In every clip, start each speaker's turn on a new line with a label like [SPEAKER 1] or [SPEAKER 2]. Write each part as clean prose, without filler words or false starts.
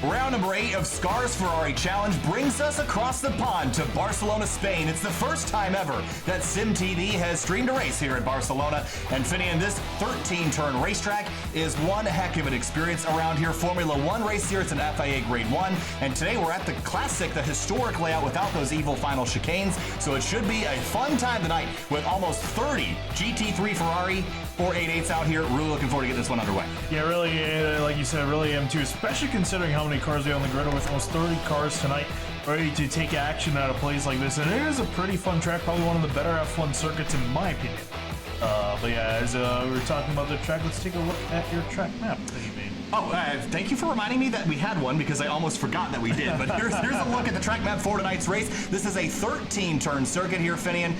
[SPEAKER 1] Round number 8 of SCRS Ferrari Challenge brings us across the pond to Barcelona, Spain. It's the first time ever that SYM TV has streamed a race here at Barcelona. And Finian, this 13-turn racetrack is one heck of an experience around here. Formula 1 race here, it's an FIA Grade 1. And today we're at the classic, the historic layout without those evil final chicanes. So it should be a fun time tonight with almost 30 GT3 Ferrari 488s out here. Really looking forward to getting this one underway.
[SPEAKER 2] Yeah, really, like you said, really am too, especially considering how many cars we have on the grid with almost 30 cars tonight ready to take action at a place like this. And it is a pretty fun track, probably one of the better F1 circuits in my opinion. But yeah, as we were talking about the track, let's take a look at your track map that you made.
[SPEAKER 1] Oh, thank you for reminding me that we had one because I almost forgot that we did. But here's a look at the track map for tonight's race. This is a 13-turn circuit here, Finian.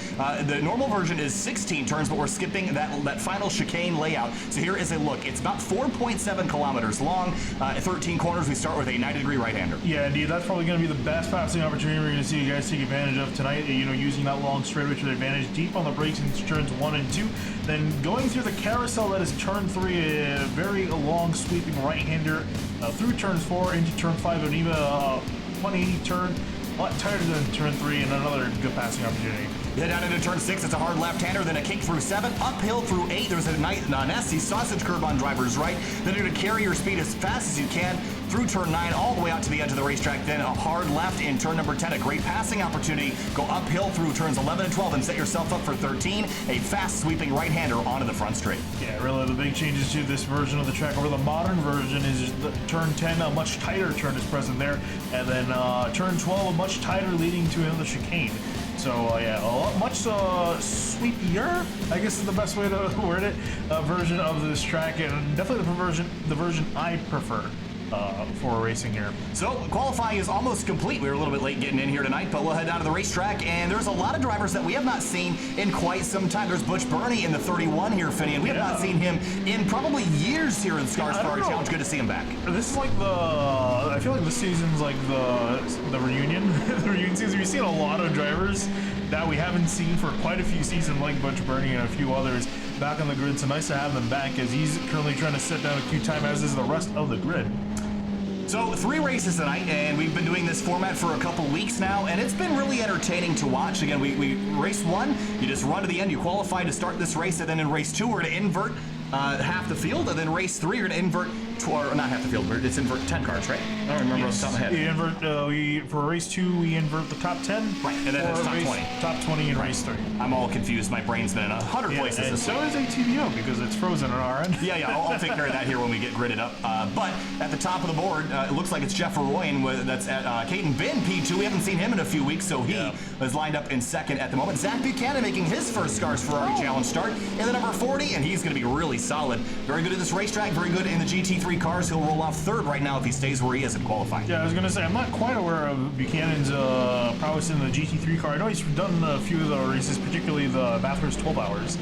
[SPEAKER 1] The normal version is 16 turns, but we're skipping that final chicane layout. So here is a look. It's about 4.7 kilometers long. 13 corners. We start with a 90-degree right-hander.
[SPEAKER 2] Yeah, indeed. That's probably going to be the best passing opportunity we're going to see you guys take advantage of tonight. You know, using that long straightaway to their advantage, deep on the brakes in turns 1 and 2. Then going through the carousel, that is turn 3, a very long sweeping right-hander through turns 4 into turn 5, and even a 180 turn, a lot tighter than turn 3, and another good passing opportunity.
[SPEAKER 1] Head down into turn 6, it's a hard left-hander, then a kick through 7, uphill through 8, there's a nasty sausage curve on driver's right, then you're going to carry your speed as fast as you can through turn 9 all the way out to the edge of the racetrack, then a hard left in turn number 10, a great passing opportunity, go uphill through turns 11 and 12 and set yourself up for 13, a fast sweeping right-hander onto the front straight.
[SPEAKER 2] Yeah, really the big changes to this version of the track over the modern version is the turn 10, a much tighter turn is present there, and then turn 12, a much tighter leading to another chicane. So yeah, much sweepier, I guess is the best way to word it, version of this track, and definitely the version I prefer for racing here.
[SPEAKER 1] So qualifying is almost complete. We were a little bit late getting in here tonight, but we'll head down to the racetrack, and there's a lot of drivers that we have not seen in quite some time. There's Butch Burney in the 31 here, Finian. We have not seen him in probably years here in SCRS Ferrari Challenge. Good to see him back.
[SPEAKER 2] This is like I feel like this season's like the reunion, the reunion season. We've seen a lot of drivers that we haven't seen for quite a few seasons, like Butch Burney and a few others back on the grid. So nice to have them back, as he's currently trying to set down a queue time, as is the rest of the grid.
[SPEAKER 1] So 3 races tonight, and we've been doing this format for a couple weeks now, and it's been really entertaining to watch. Again, we race 1, you just run to the end, you qualify to start this race, and then in race 2 we're going to invert half the field, and then race 3 you're going to invert, or not half the field, but it's invert 10 cars, right? I don't remember off the top of my head.
[SPEAKER 2] For race 2 we invert the top 10.
[SPEAKER 1] Right, and then it's top 20.
[SPEAKER 2] Top 20 in race 3.
[SPEAKER 1] I'm all confused. My brain's been in 100 places.
[SPEAKER 2] And so is ATVO, because it's frozen on our end.
[SPEAKER 1] Yeah, I'll take care of that here when we get gridded up. But at the top of the board, it looks like it's Jeff Verroyen that's at Caden Bin P2. We haven't seen him in a few weeks, so he is lined up in second at the moment. Zach Buchanan making his first SCRS Ferrari Challenge start in the number 40, and he's going to be really solid. Very good at this racetrack, very good in the GT3 cars. He'll roll off third right now if he stays where he is in qualifying.
[SPEAKER 2] Yeah, I was going to say, I'm not quite aware of Buchanan's prowess in the GT3 car. I know he's done a few of the races, particularly the Bathurst 12 Hours,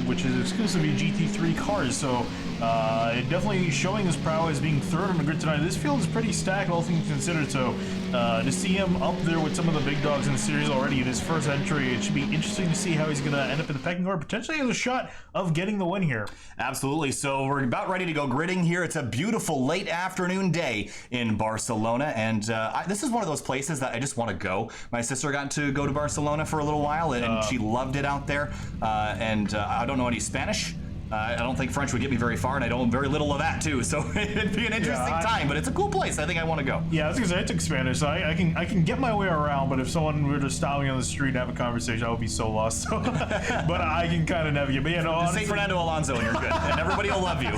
[SPEAKER 2] which is exclusively GT3 cars. So definitely showing his prowess being third on the grid tonight. This field is pretty stacked, all things considered. So to see him up there with some of the big dogs in the series already in his first entry, it should be interesting to see how he's going to end up in the pecking order. Potentially has a shot of getting the win here.
[SPEAKER 1] Absolutely. So we're about ready to go gridding here. It's a beautiful late afternoon day in Barcelona, and this is one of those places that I just want to go. My sister got to go to Barcelona for a little while, and she loved it out there. I don't know any Spanish. I don't think French would get me very far, and I know very little of that too. So it'd be an interesting time, but it's a cool place. I think I want to go.
[SPEAKER 2] Yeah, I was gonna say I took Spanish, so I can get my way around. But if someone were to stop me on the street and have a conversation, I would be so lost. So, but I can kind of navigate. But yeah, no, honestly,
[SPEAKER 1] say Fernando Alonso, and you're good, and everybody will love you.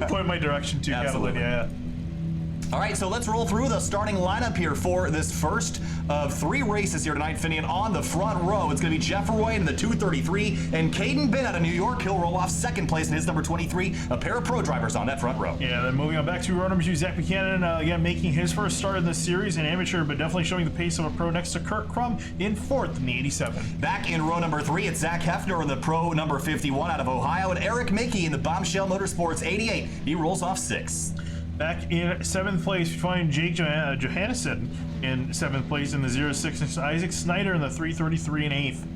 [SPEAKER 2] point my direction to Catalunya. Yeah.
[SPEAKER 1] All right, so let's roll through the starting lineup here for this first of 3 races here tonight, Finian. On the front row, it's going to be Jeff Verroyen in the 233, and Caden Bin out of New York. He'll roll off second place in his number 23. A pair of pro drivers on that front row.
[SPEAKER 2] Yeah, then moving on back to row number 2, Zach Buchanan, again, making his first start in this series, an amateur, but definitely showing the pace of a pro next to Kurt Crum in 4th in the 87.
[SPEAKER 1] Back in row number 3, it's Zach Hefner in the pro number 51 out of Ohio, and Eric Mickey in the Bombshell Motorsports 88. He rolls off 6th.
[SPEAKER 2] Back in 7th place, we find Jake Johannesson in 7th place in the 06. Isaac Snyder in the 333 in 8th.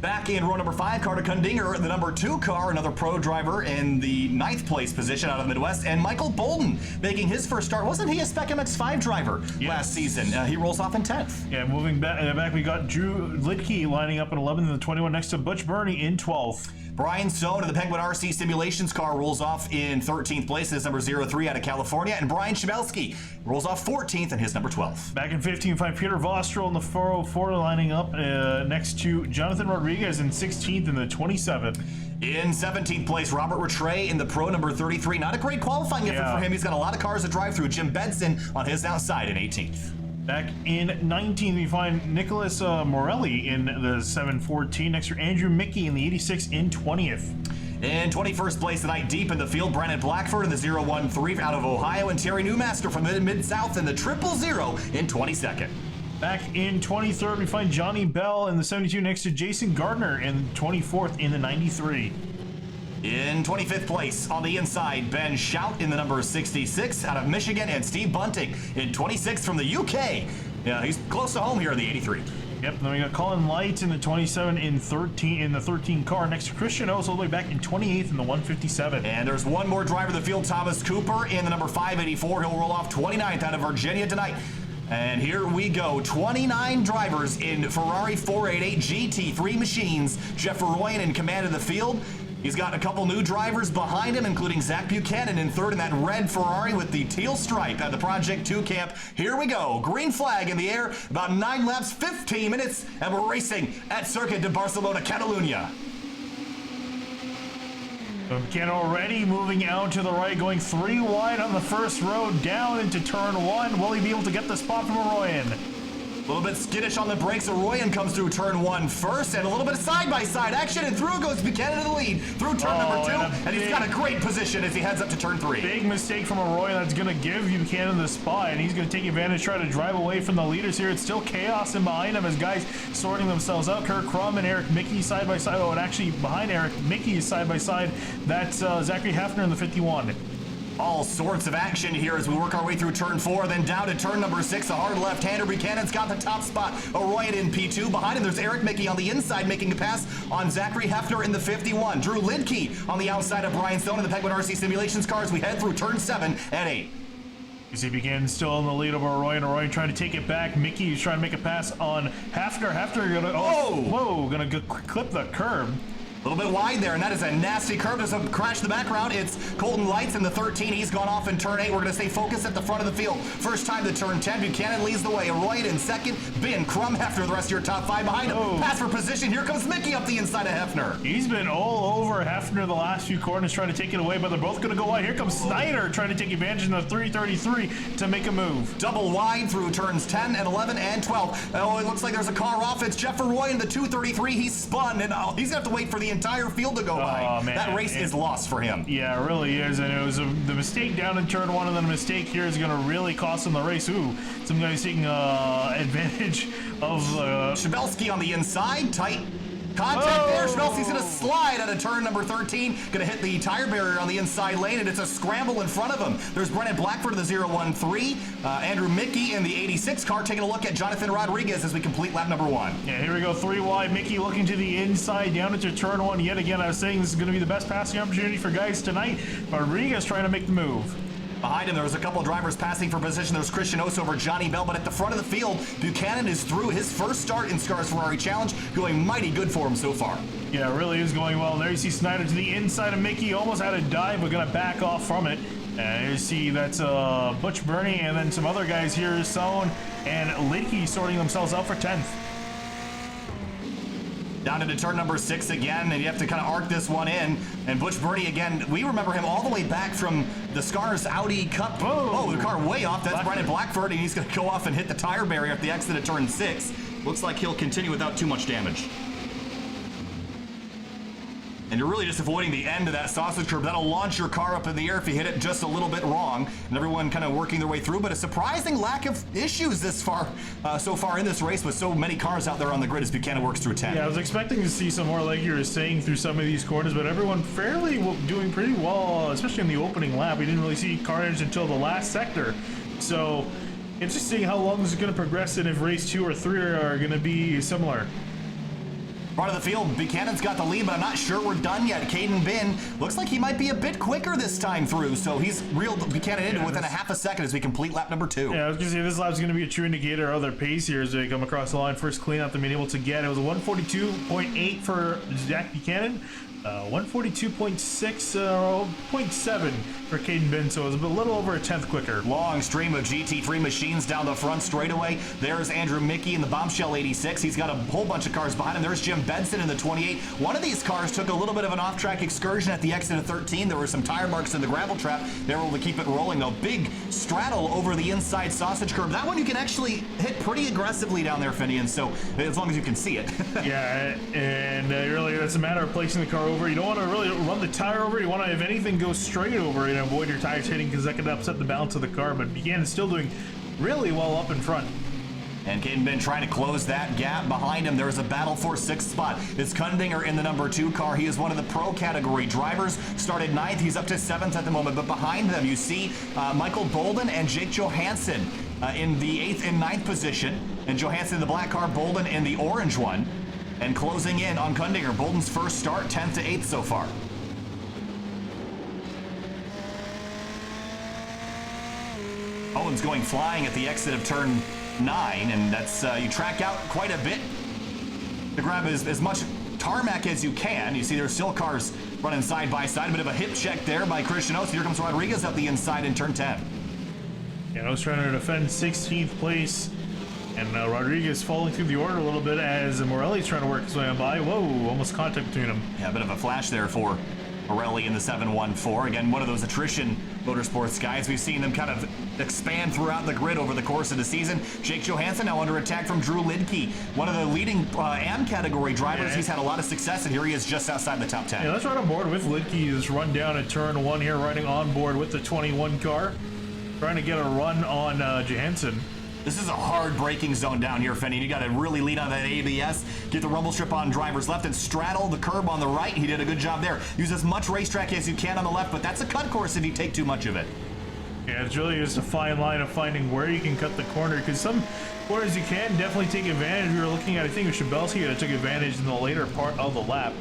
[SPEAKER 1] Back in row number 5, Carter Kundinger, the number 2 car, another pro driver in the 9th place position out of the Midwest, and Michael Bolden making his first start. Wasn't he a Spec MX-5 driver last season? He rolls off in 10th.
[SPEAKER 2] Yeah, moving back, we got Drew Lidke lining up in 11th and the 21 next to Butch Burney in 12th.
[SPEAKER 1] Brian Stone of the Penguin RC Simulations car rolls off in 13th place. His number 03 out of California. And Brian Shabelski rolls off 14th in his number 12.
[SPEAKER 2] Back in 15th, we find Peter Vostrel in the 404 lining up next to Jonathan Rodriguez in 16th and the 27th.
[SPEAKER 1] In 17th place, Robert Rattray in the Pro number 33. Not a great qualifying effort for him. He's got a lot of cars to drive through. Jim Benson on his outside in 18th.
[SPEAKER 2] Back in 19th, we find Nicholas Morelli in the 714 next to Andrew Mickey in the 86 in 20th.
[SPEAKER 1] In 21st place tonight, deep in the field, Brandon Blackford in the 013 out of Ohio, and Terry Newmaster from the Mid-South in the 000 in 22nd.
[SPEAKER 2] Back in 23rd, we find Johnny Bell in the 72 next to Jason Gardner in 24th in the 93.
[SPEAKER 1] In 25th place, on the inside, Ben Shout in the number 66 out of Michigan, and Steve Bunting in 26th from the UK. Yeah, he's close to home here in the 83.
[SPEAKER 2] Yep, then we got Colin Light in the 27 in the 13 car next to Christian O's all the way back in 28th in the 157.
[SPEAKER 1] And there's one more driver in the field, Thomas Cooper in the number 584. He'll roll off 29th out of Virginia tonight. And here we go, 29 drivers in Ferrari 488 GT3 machines. Jeff Royan in command of the field. He's got a couple new drivers behind him, including Zach Buchanan in third in that red Ferrari with the teal stripe at the Project 2 camp. Here we go. Green flag in the air. About 9 laps, 15 minutes, and we're racing at Circuit de Barcelona, Catalunya.
[SPEAKER 2] Buchanan already moving out to the right, going 3 wide on the first row, down into turn 1. Will he be able to get the spot from Arroyan?
[SPEAKER 1] A little bit skittish on the brakes. Arroyan comes through turn 1 first, and a little bit of side-by-side action, and through goes Buchanan to the lead through turn number 2, and he's got a great position as he heads up to turn 3.
[SPEAKER 2] Big mistake from Arroyan that's going to give Buchanan the spot, and he's going to take advantage, try to drive away from the leaders here. It's still chaos in behind him as guys sorting themselves out. Kirk Crum and Eric Mickey side-by-side. Oh, and actually behind Eric Mickey is side-by-side. That's Zachary Hefner in the 51.
[SPEAKER 1] All sorts of action here as we work our way through turn 4, then down to turn number 6, a hard left-hander. Buchanan's got the top spot. Arroyan in P2. Behind him, there's Eric Mickey on the inside making a pass on Zachary Hefner in the 51. Drew Lidke on the outside of Brian Stone in the Penguin RC Simulations car as we head through turn 7 and 8.
[SPEAKER 2] You see Buchanan still in the lead over Arroyan. Arroyan trying to take it back. Mickey is trying to make a pass on Hefner. Hefner gonna clip the curb.
[SPEAKER 1] A little bit wide there, and that is a nasty curve. There's a crash in the background. It's Colton Lights in the 13. He's gone off in turn 8. We're going to stay focused at the front of the field. First time to turn 10. Buchanan leads the way. Arroyan in second. Ben Crum, Hefner, the rest of your top 5 behind him. Pass for position. Here comes Mickey up the inside of Hefner.
[SPEAKER 2] He's been all over Hefner the last few corners trying to take it away, but they're both going to go wide. Here comes Snyder trying to take advantage in the 333 to make a move.
[SPEAKER 1] Double wide through turns 10 and 11 and 12. Oh, it looks like there's a car off. It's Jeff Arroyan, the 233. He's spun, and he's going to have to wait for the entire field to go. Man. That race is lost for him.
[SPEAKER 2] Yeah, it really is, and it was the mistake down in turn 1, and then a mistake here is going to really cost him the race. Some guys taking advantage of
[SPEAKER 1] Shabelski on the inside, tight contact there. Shabelski's going to slide out of turn number 13, going to hit the tire barrier on the inside lane, and it's a scramble in front of him. There's Brennan Blackford in the 013, Andrew Mickey in the 86 car, taking a look at Jonathan Rodriguez as we complete lap number 1.
[SPEAKER 2] Yeah, here we go, 3 wide. Mickey looking to the inside, down into turn 1 yet again. I was saying this is going to be the best passing opportunity for guys tonight. Rodriguez trying to make the move.
[SPEAKER 1] Behind him, there was a couple of drivers passing for position. There was Christian Oss over Johnny Bell, but at the front of the field, Buchanan is through his first start in SCRS Ferrari Challenge, going mighty good for him so far.
[SPEAKER 2] Yeah, it really is going well. There you see Snyder to the inside of Mickey, almost had a dive, but gonna back off from it. And you see that's Butch Burney, and then some other guys here, Sohn and Lidke sorting themselves out for 10th.
[SPEAKER 1] Down into turn number 6 again, and you have to kind of arc this one in. And Butch Burney again, we remember him all the way back from the SCRS Audi Cup. Oh, the car way off. That's Brennan Blackford, and he's going to go off and hit the tire barrier at the exit of turn 6. Looks like he'll continue without too much damage. And you're really just avoiding the end of that sausage curve. That'll launch your car up in the air if you hit it just a little bit wrong. And everyone kind of working their way through, but a surprising lack of issues so far in this race with so many cars out there on the grid as Buchanan works through 10.
[SPEAKER 2] Yeah, I was expecting to see some more, like you were saying, through some of these corners, but everyone fairly doing pretty well, especially in the opening lap. We didn't really see carnage until the last sector. So, interesting how long this is going to progress and if race 2 or 3 are going to be similar.
[SPEAKER 1] Front of the field, Buchanan's got the lead, but I'm not sure we're done yet. Caden Bin looks like he might be a bit quicker this time through, so he's reeled Buchanan into within a half a second as we complete lap number 2.
[SPEAKER 2] Yeah, I was going to say this lap's going to be a true indicator of their pace here as they come across the line. First clean out they've been able to get. It was a 142.8 for Zach Buchanan. 142.6.7 for Caden Bin, so it was a little over a tenth quicker.
[SPEAKER 1] Long stream of GT3 machines down the front straightaway. There's Andrew Mickey in the Bombshell 86. He's got a whole bunch of cars behind him. There's Jim Benson in the 28. One of these cars took a little bit of an off-track excursion at the exit of 13. There were some tire marks in the gravel trap. They were able to keep it rolling, though. Big straddle over the inside sausage curb. That one you can actually hit pretty aggressively down there, Finian, so as long as you can see it.
[SPEAKER 2] Yeah, and really, it's a matter of placing the car over. You don't want to really run the tire over. You want to, if anything, go straight over and avoid your tires hitting because that could upset the balance of the car. But Buchanan's still doing really well up in front.
[SPEAKER 1] And Caden Bin trying to close that gap behind him. There's a battle for 6th spot. It's Kundinger in the number 2 car. He is one of the pro category drivers. Started 9th. He's up to 7th at the moment. But behind them, you see Michael Bolden and Jake Johansson in the 8th and 9th position. And Johansson in the black car, Bolden in the orange one. And closing in on Kundinger. Bolden's first start, 10th to 8th so far. Owen's going flying at the exit of turn 9, and that's you track out quite a bit to grab as much tarmac as you can. You see there's still cars running side by side. A bit of a hip check there by Christian Oates. Here comes Rodriguez up the inside in turn 10.
[SPEAKER 2] Yeah, Oates trying to defend 16th place. And Rodriguez falling through the order a little bit as Morelli's trying to work his way on by. Whoa, almost contact between them.
[SPEAKER 1] Yeah, a bit of a flash there for Morelli in the 714. Again, one of those attrition motorsports guys. We've seen them kind of expand throughout the grid over the course of the season. Jake Johansson now under attack from Drew Lidke, one of the leading AM category drivers.
[SPEAKER 2] Yeah.
[SPEAKER 1] He's had a lot of success, and here he is just outside the top 10.
[SPEAKER 2] Yeah, let's ride on board with Lidke. He's run down at turn 1 here, riding on board with the 21 car. Trying to get a run on Johansson.
[SPEAKER 1] This is a hard braking zone down here, Fenny. You got to really lean on that ABS, get the rumble strip on driver's left, and straddle the curb on the right. He did a good job there. Use as much racetrack as you can on the left, but that's a cut course if you take too much of it.
[SPEAKER 2] Yeah, it's really just a fine line of finding where you can cut the corner, because some corners you can definitely take advantage. We were looking at, I think it was Shabelski that took advantage in the later part of the lap.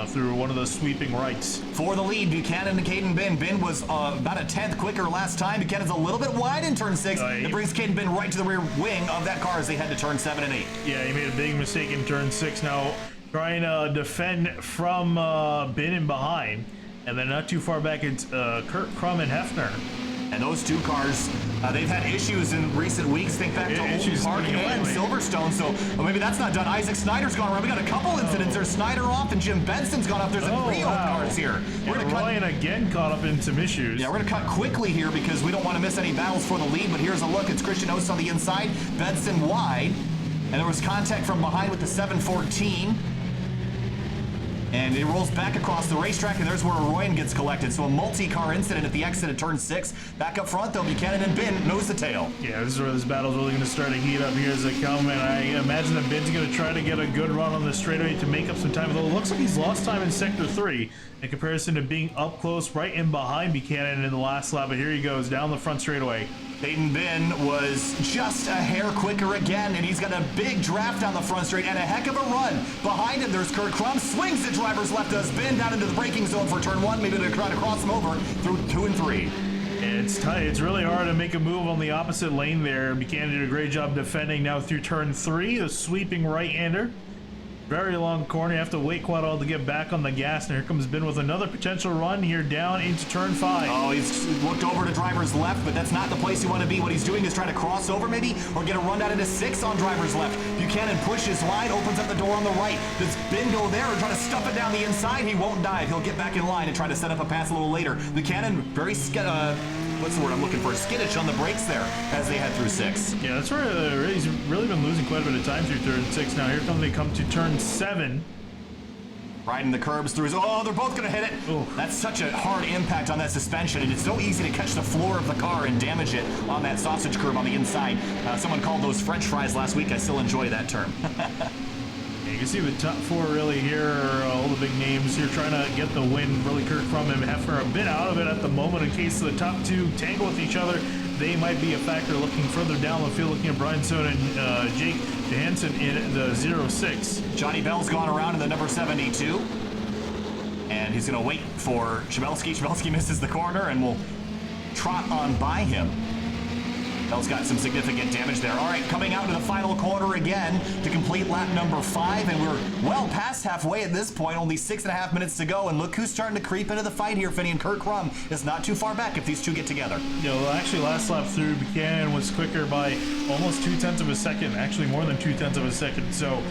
[SPEAKER 2] Through one of those sweeping rights.
[SPEAKER 1] For the lead, Buchanan and Caden Bin. Bin was about a 10th quicker last time. Buchanan's a little bit wide in turn 6. It brings Caden Bin right to the rear wing of that car as they head to turn 7 and 8.
[SPEAKER 2] Yeah, he made a big mistake in turn 6. Now trying to defend from Bin and behind. And then not too far back, it's Kurt Crum and Hefner.
[SPEAKER 1] And those two cars, they've had issues in recent weeks. Think back to Old Park and Silverstone, so maybe that's not done. Isaac Snyder's gone around. We got a couple incidents. There's Snyder off and Jim Benson's gone off. There's a trio of cars here.
[SPEAKER 2] We're gonna Ryan again caught up in some issues.
[SPEAKER 1] Yeah, we're gonna cut quickly here because we don't want to miss any battles for the lead, but here's a look. It's Christian Oates on the inside, Benson wide, and there was contact from behind with the 714. And it rolls back across the racetrack, and there's where Royan gets collected. So a multi-car incident at the exit of turn 6. Back up front, though, Buchanan and Bin nose to tail.
[SPEAKER 2] Yeah, this is where this battle's really going to start to heat up here as they come. And I imagine that Bin's going to try to get a good run on the straightaway to make up some time. Although it looks like he's lost time in Sector 3 in comparison to being up close right in behind Buchanan in the last lap. But here he goes, down the front straightaway.
[SPEAKER 1] Caden Bin was just a hair quicker again, and he's got a big draft down the front straight and a heck of a run. Behind him, there's Kurt Crum, swings the driver's left, does Bin down into the braking zone for turn 1, maybe to try to cross him over through 2 and 3.
[SPEAKER 2] It's tight. It's really hard to make a move on the opposite lane there. Buchanan did a great job defending now through turn 3, the sweeping right-hander. Very long corner. You have to wait quite a while to get back on the gas. And here comes Bin with another potential run here down into turn 5.
[SPEAKER 1] Oh, he's looked over to driver's left, but that's not the place you want to be. What he's doing is trying to cross over maybe or get a run down into 6 on driver's left. Buchanan pushes wide, opens up the door on the right. Does Bin go there or try to stuff it down the inside? He won't dive. He'll get back in line and try to set up a pass a little later. Buchanan very what's the word I'm looking for? Skittish on the brakes there as they head through 6.
[SPEAKER 2] Yeah, that's where he's really been losing quite a bit of time through turn 6. Now here they come to turn 7.
[SPEAKER 1] Riding the curbs through his, oh, they're both going to hit it.
[SPEAKER 2] Ooh.
[SPEAKER 1] That's such a hard impact on that suspension, and it's so easy to catch the floor of the car and damage it on that sausage curb on the inside. Someone called those French fries last week. I still enjoy that term.
[SPEAKER 2] You can see the top 4 really here are all the big names here trying to get the win. Really Kurt Crum and Hefner a bit out of it at the moment in case the top 2 tangle with each other. they might be a factor looking further down the field, looking at Brian Sohn and Jake Johansson in the 06.
[SPEAKER 1] Johnny Bell's gone around in the number 72. And he's going to wait for Shamelski. Shamelski misses the corner and will trot on by him. Bell's got some significant damage there. All right, coming out to the final corner again to complete lap number 5, and we're well past halfway at this point, only 6.5 minutes to go, and look who's starting to creep into the fight here, Finney, and Kurt Crum is not too far back if these two get together.
[SPEAKER 2] You know, actually last lap through, Buchanan was quicker by almost 0.2 of a second, actually more than 0.2 of a second, so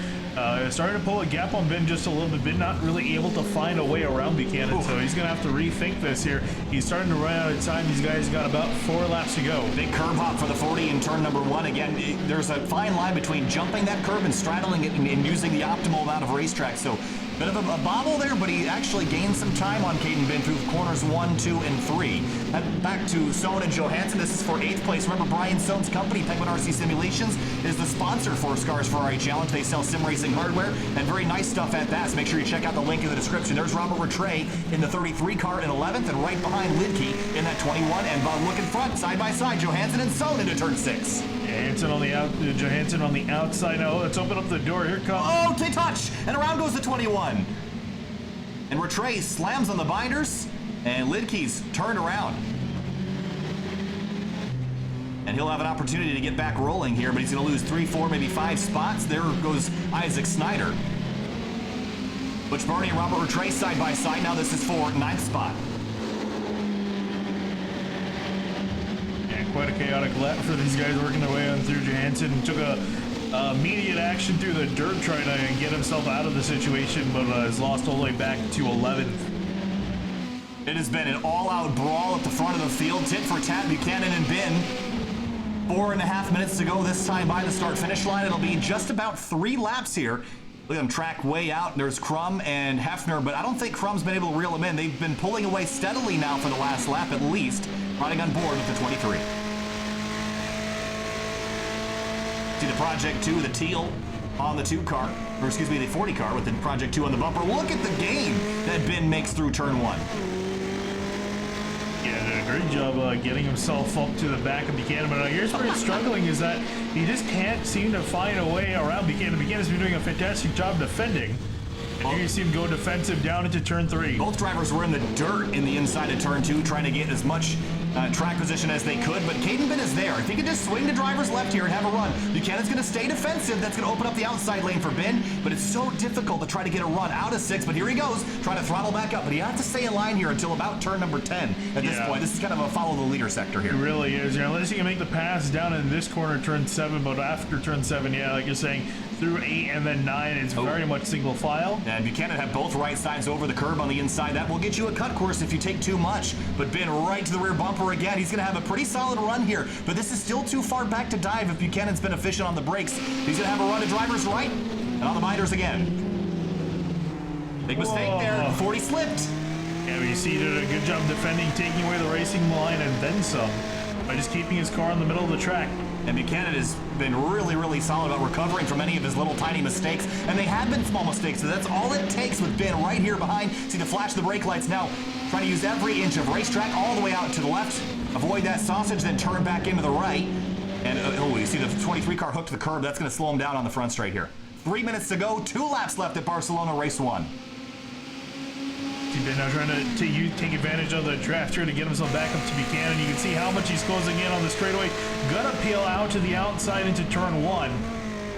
[SPEAKER 2] starting to pull a gap on Ben just a little bit. Ben not really able to find a way around Buchanan, so he's going to have to rethink this here. He's starting to run out of time. These guys got about 4 laps to go.
[SPEAKER 1] Big curb hop for the 40 in turn number 1. Again, there's a fine line between jumping that curb and straddling it and using the optimal amount of racetrack. So bit of a bobble there, but he actually gained some time on Caden Ben through corners 1, 2, and 3. Back to Sohn and Johansson. This is for 8th place. Remember, Brian Sohn's company, Penguin RC Simulations, is the sponsor for SCRS Ferrari Challenge. They sell sim racing hardware and very nice stuff at that. So make sure you check out the link in the description. There's Robert Rattray in the 33 car in 11th, and right behind Lidke in that 21. And look in front, side by side, Johansson and Sohn into turn 6.
[SPEAKER 2] Johansson on the outside. Now let's open up the door. Here comes.
[SPEAKER 1] Oh, they touch, and around goes the 21. And Rattray slams on the binders, and Lidke's turned around. And he'll have an opportunity to get back rolling here, but he's going to lose 3, 4, maybe 5 spots. There goes Isaac Snyder. Butch Barney and Robert Rattray side by side. Now this is for 9th spot.
[SPEAKER 2] Quite a chaotic lap for these guys working their way on through. Johansson took a immediate action through the dirt trying to get himself out of the situation, but has lost all the way back to 11th.
[SPEAKER 1] It has been an all-out brawl at the front of the field. Tit for tat, Buchanan and Ben. 4.5 minutes to go this time by the start-finish line. It'll be just about 3 laps here. Look at them track way out. There's Crum and Hefner, but I don't think Crum's been able to reel them in. They've been pulling away steadily now for the last lap at least, riding on board with the 23. See the Project 2, the teal on the 2 car, or excuse me, the 40 car with the Project 2 on the bumper. Look at the gain that Ben makes through turn 1.
[SPEAKER 2] Yeah, did a great job getting himself up to the back of Buchanan. But here's where he's struggling is that he just can't seem to find a way around Buchanan. Buchanan's been doing a fantastic job defending. And here you see him go defensive down into turn 3.
[SPEAKER 1] Both drivers were in the dirt in the inside of turn 2, trying to get as much track position as they could, but Caden Ben is there. If he could just swing the drivers left here and have a run, Buchanan's going to stay defensive. That's going to open up the outside lane for Ben, but it's so difficult to try to get a run out of 6, but here he goes, trying to throttle back up, but he has to stay in line here until about turn number 10 at this point. This is kind of a follow the leader sector here.
[SPEAKER 2] It really is. Unless you can make the pass down in this corner, turn 7, but after turn 7, yeah, like you're saying, through 8 and then 9, it's very much single file.
[SPEAKER 1] And Buchanan have both right sides over the curb on the inside. That will get you a cut course if you take too much, but Ben right to the rear bumper again. He's going to have a pretty solid run here, but this is still too far back to dive if Buchanan's been efficient on the brakes. He's going to have a run to driver's right and on the binders again. Big mistake there. 40 slipped.
[SPEAKER 2] Yeah, but you see he did a good job defending, taking away the racing line and then some by just keeping his car in the middle of the track.
[SPEAKER 1] And Buchanan has been really, really solid about recovering from any of his little tiny mistakes. And they have been small mistakes, so that's all it takes with Ben right here behind. See the flash of the brake lights now. Trying to use every inch of racetrack all the way out to the left. Avoid that sausage, then turn back into the right. And you see the 23 car hooked to the curb. That's going to slow him down on the front straight here. 3 minutes to go. 2 laps left at Barcelona race 1.
[SPEAKER 2] Ben now trying to take advantage of the draft here to get himself back up to Buchanan. You can see how much he's closing in on the straightaway. Gonna peel out to the outside into turn 1.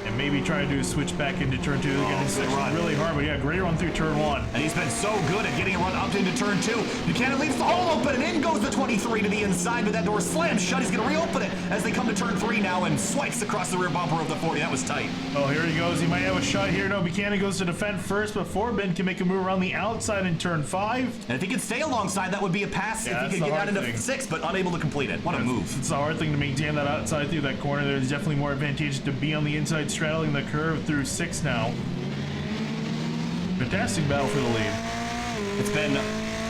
[SPEAKER 2] And maybe try to do a switch back into turn 2. Again, it's really hard, but yeah, great run through turn 1.
[SPEAKER 1] And he's been so good at getting a run up into turn 2. Buchanan leaves the hole open, and in goes the 23 to the inside, but that door slams shut. He's going to reopen it as they come to turn 3 now and swipes across the rear bumper of the 40. That was tight.
[SPEAKER 2] Oh, here he goes. He might have a shot here. No, Buchanan goes to defend first before Ben can make a move around the outside in turn 5.
[SPEAKER 1] And if he could stay alongside, that would be a pass if he could get out into 6, but unable to complete it. What a move.
[SPEAKER 2] It's a hard thing to maintain that outside through that corner. There's definitely more advantage to be on the inside straddling the curve through 6 now. Fantastic battle for the lead.
[SPEAKER 1] It's been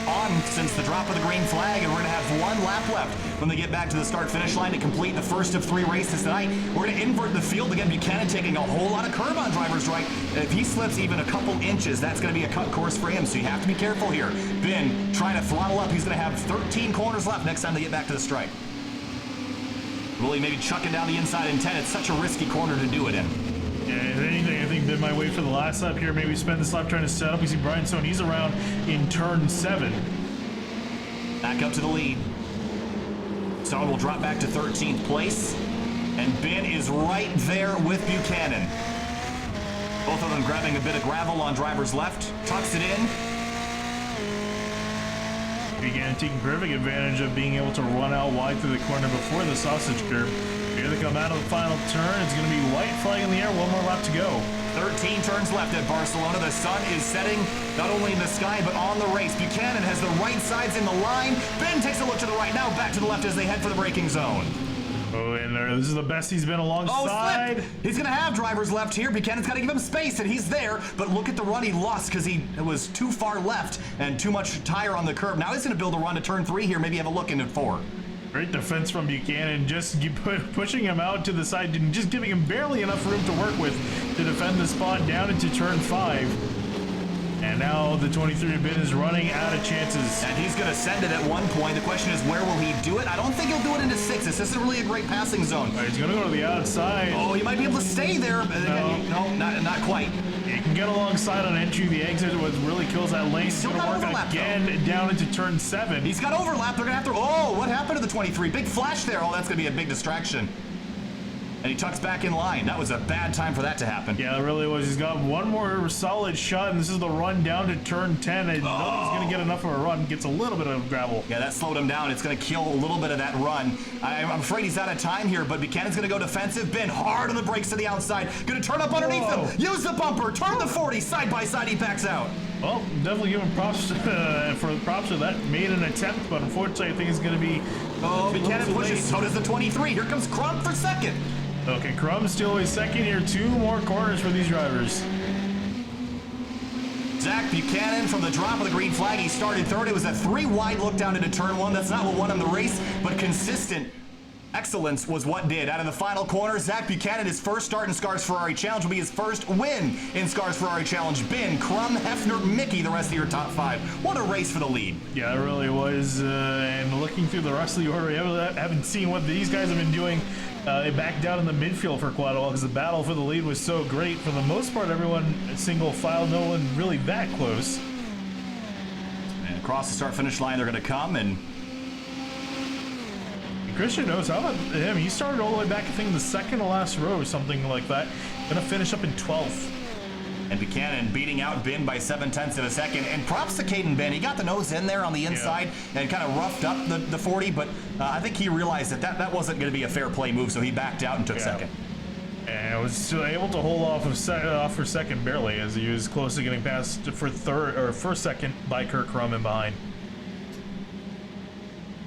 [SPEAKER 1] on since the drop of the green flag, and we're going to have 1 lap left when they get back to the start-finish line to complete the first of 3 races tonight. We're going to invert the field again. Buchanan taking a whole lot of curb on driver's right. If he slips even a couple inches, that's going to be a cut course for him, so you have to be careful here. Ben trying to throttle up. He's going to have 13 corners left next time they get back to the stripe. Will he maybe chuck it down the inside in 10? It's such a risky corner to do it in.
[SPEAKER 2] Yeah, if anything, I think Ben might wait for the last lap here. Maybe spend this lap trying to set up. We see Brian Stone, he's around in turn 7.
[SPEAKER 1] Back up to the lead. Stone will drop back to 13th place. And Ben is right there with Buchanan. Both of them grabbing a bit of gravel on driver's left. Tucks it in.
[SPEAKER 2] Buchanan taking perfect advantage of being able to run out wide through the corner before the sausage curb. Here they come out of the final turn. It's going to be white flag in the air. One more lap to go.
[SPEAKER 1] 13 turns left at Barcelona. The sun is setting not only in the sky but on the race. Buchanan has the right sides in the line. Ben takes a look to the right. Now back to the left as they head for the braking zone.
[SPEAKER 2] Oh, and this is the best he's been alongside.
[SPEAKER 1] Oh, he's going to have drivers left here. Buchanan's got to give him space, and he's there. But look at the run he lost because he was too far left and too much tire on the curb. Now he's going to build a run to turn 3 here. Maybe have a look into 4.
[SPEAKER 2] Great defense from Buchanan, just pushing him out to the side and just giving him barely enough room to work with to defend the spot down into turn 5. And now the 23 bin is running out of chances.
[SPEAKER 1] And he's going to send it at one point. The question is, where will he do it? I don't think he'll do it into 6. This isn't really a great passing zone.
[SPEAKER 2] Right, he's going to go to the outside.
[SPEAKER 1] Oh, he might be able to stay there. No, not quite.
[SPEAKER 2] He can get alongside on entry. The exit what really kills that lane. He's going to work again down into turn 7.
[SPEAKER 1] He's got overlap. They're going to have to... Oh, what happened to the 23? Big flash there. Oh, that's going to be a big distraction. And he tucks back in line. That was a bad time for that to happen.
[SPEAKER 2] Yeah, it really was. He's got one more solid shot, and this is the run down to turn 10. And nobody's going to get enough of a run. Gets a little bit of gravel.
[SPEAKER 1] Yeah, that slowed him down. It's going to kill a little bit of that run. I'm afraid he's out of time here, but Buchanan's going to go defensive. Ben hard on the brakes to the outside. Going to turn up underneath him. Use the bumper. Turn the 40. Side by side, he backs out.
[SPEAKER 2] Well, definitely give him props for the props of that. Made an attempt, but unfortunately, I think it's going to be...
[SPEAKER 1] Oh, Buchanan pushes. So does the 23. Here comes Crump for second.
[SPEAKER 2] Okay, Crumb's still a second here. 2 more corners for these drivers.
[SPEAKER 1] Zach Buchanan from the drop of the green flag. He started 3rd. It was a 3 wide look down into turn 1. That's not what won him the race, but consistent excellence was what did. Out of the final corner, Zach Buchanan, his first start in SCRS Ferrari Challenge will be his first win in SCRS Ferrari Challenge. Ben, Crum, Hefner, Mickey, the rest of your top 5. What a race for the lead.
[SPEAKER 2] Yeah, it really was. And looking through the rest of the order, I haven't seen what these guys have been doing. They backed down in the midfield for quite a while because the battle for the lead was so great. For the most part, everyone single file, no one really that close.
[SPEAKER 1] And across the start-finish line, they're going to come and...
[SPEAKER 2] Christian knows how about him. He started all the way back, I think, in the second to last row or something like that. Gonna finish up in 12th.
[SPEAKER 1] And Buchanan beating out Ben by 0.7 of a second. And props to Caden Ben. He got the nose in there on the inside and kind of roughed up the 40, but I think he realized that wasn't going to be a fair play move, so he backed out and took second.
[SPEAKER 2] And was still able to hold off for second barely, as he was close to getting past for second by Kirk Crum in behind.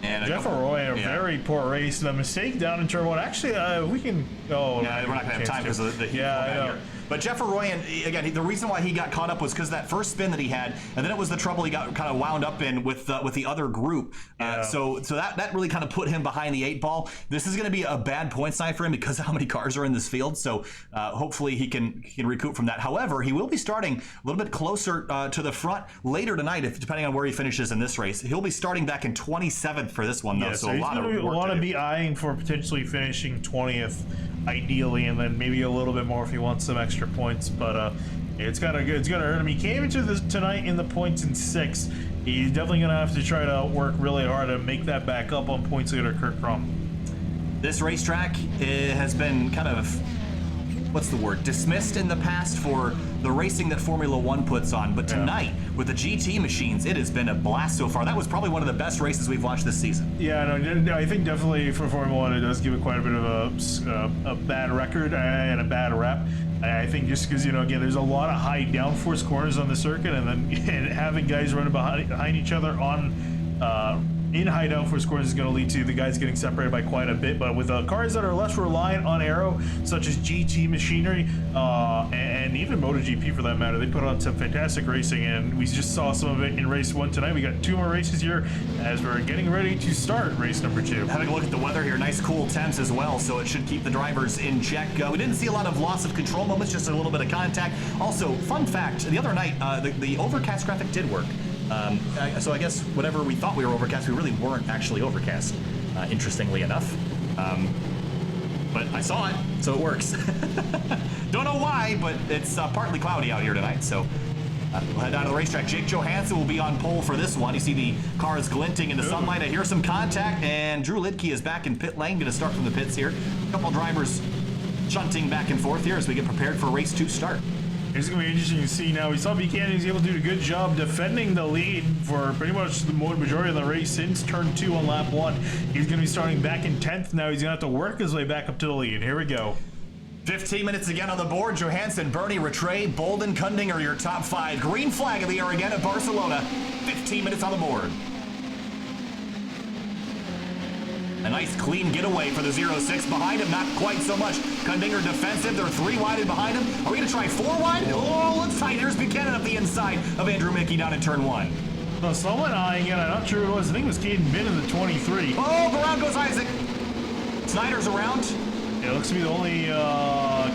[SPEAKER 1] And
[SPEAKER 2] Jeff Arroyo, a very poor race. The mistake down in turn 1. Actually, we can. Oh,
[SPEAKER 1] yeah, we're not going to have time because of the heat here. But Jeff Arroyo, again, the reason why he got caught up was because that first spin that he had, and then it was the trouble he got kind of wound up in with the other group. So that really kind of put him behind the 8 ball. This is going to be a bad points night for him because of how many cars are in this field. So hopefully he can recoup from that. However, he will be starting a little bit closer to the front later tonight, depending on where he finishes in this race. He'll be starting back in 27th for this one, though.
[SPEAKER 2] So a lot of work. Want to be eyeing for potentially finishing 20th. Ideally, and then maybe a little bit more if he wants some extra points, but it's kind of good. It's gonna hurt him. He came into this tonight in the points in 6. He's definitely gonna have to try to work really hard to make that back up on points leader Kirk Crum.
[SPEAKER 1] This racetrack has been kind of, what's the word, dismissed in the past for the racing that Formula 1 puts on, but tonight with the GT machines, it has been a blast so far. That was probably one of the best races we've watched this season.
[SPEAKER 2] Yeah, no, I think definitely for Formula 1 it does give it quite a bit of a bad record and a bad rep. I think just because, again, there's a lot of high downforce corners on the circuit, and then having guys running behind each other on in high downforce corners is going to lead to the guys getting separated by quite a bit. But with cars that are less reliant on aero, such as GT machinery and even MotoGP for that matter, they put on some fantastic racing, and we just saw some of it in race 1 tonight. We got 2 more races here as we're getting ready to start race number 2.
[SPEAKER 1] Having a look at the weather here, nice cool temps as well, so it should keep the drivers in check. We didn't see a lot of loss of control moments, just a little bit of contact. Also, fun fact, the other night, the overcast graphic did work. So I guess whatever we thought we were overcast, we really weren't actually overcast, interestingly enough. but I saw it, so it works. Don't know why, but it's partly cloudy out here tonight, so we'll head down to the racetrack. Jake Johansson will be on pole for this one. You see the cars glinting in the sunlight. I hear some contact, and Drew Lidke is back in pit lane. Going to start from the pits here. A couple drivers shunting back and forth here as we get prepared for race 2 start.
[SPEAKER 2] It's going to be interesting to see now. We saw Buchanan was able to do a good job defending the lead for pretty much the majority of the race since turn 2 on lap 1. He's going to be starting back in 10th now. He's going to have to work his way back up to the lead. Here we go.
[SPEAKER 1] 15 minutes again on the board. Johansson, Bernie, Rattray, Bolden, Cundinger are your top 5. Green flag of the air again at Barcelona. 15 minutes on the board. A nice clean getaway for the 0-6. Behind him, not quite so much. Cundinger defensive. They're 3 wide and behind him. Are we going to try 4 wide? Oh, it's tight. There's Buchanan up the inside of Andrew Mickey down in turn 1.
[SPEAKER 2] So someone eyeing it. I'm not sure who it was. I think it was Caden Bin in the 23.
[SPEAKER 1] Oh, around goes Isaac. Snyder's around.
[SPEAKER 2] It looks to be the only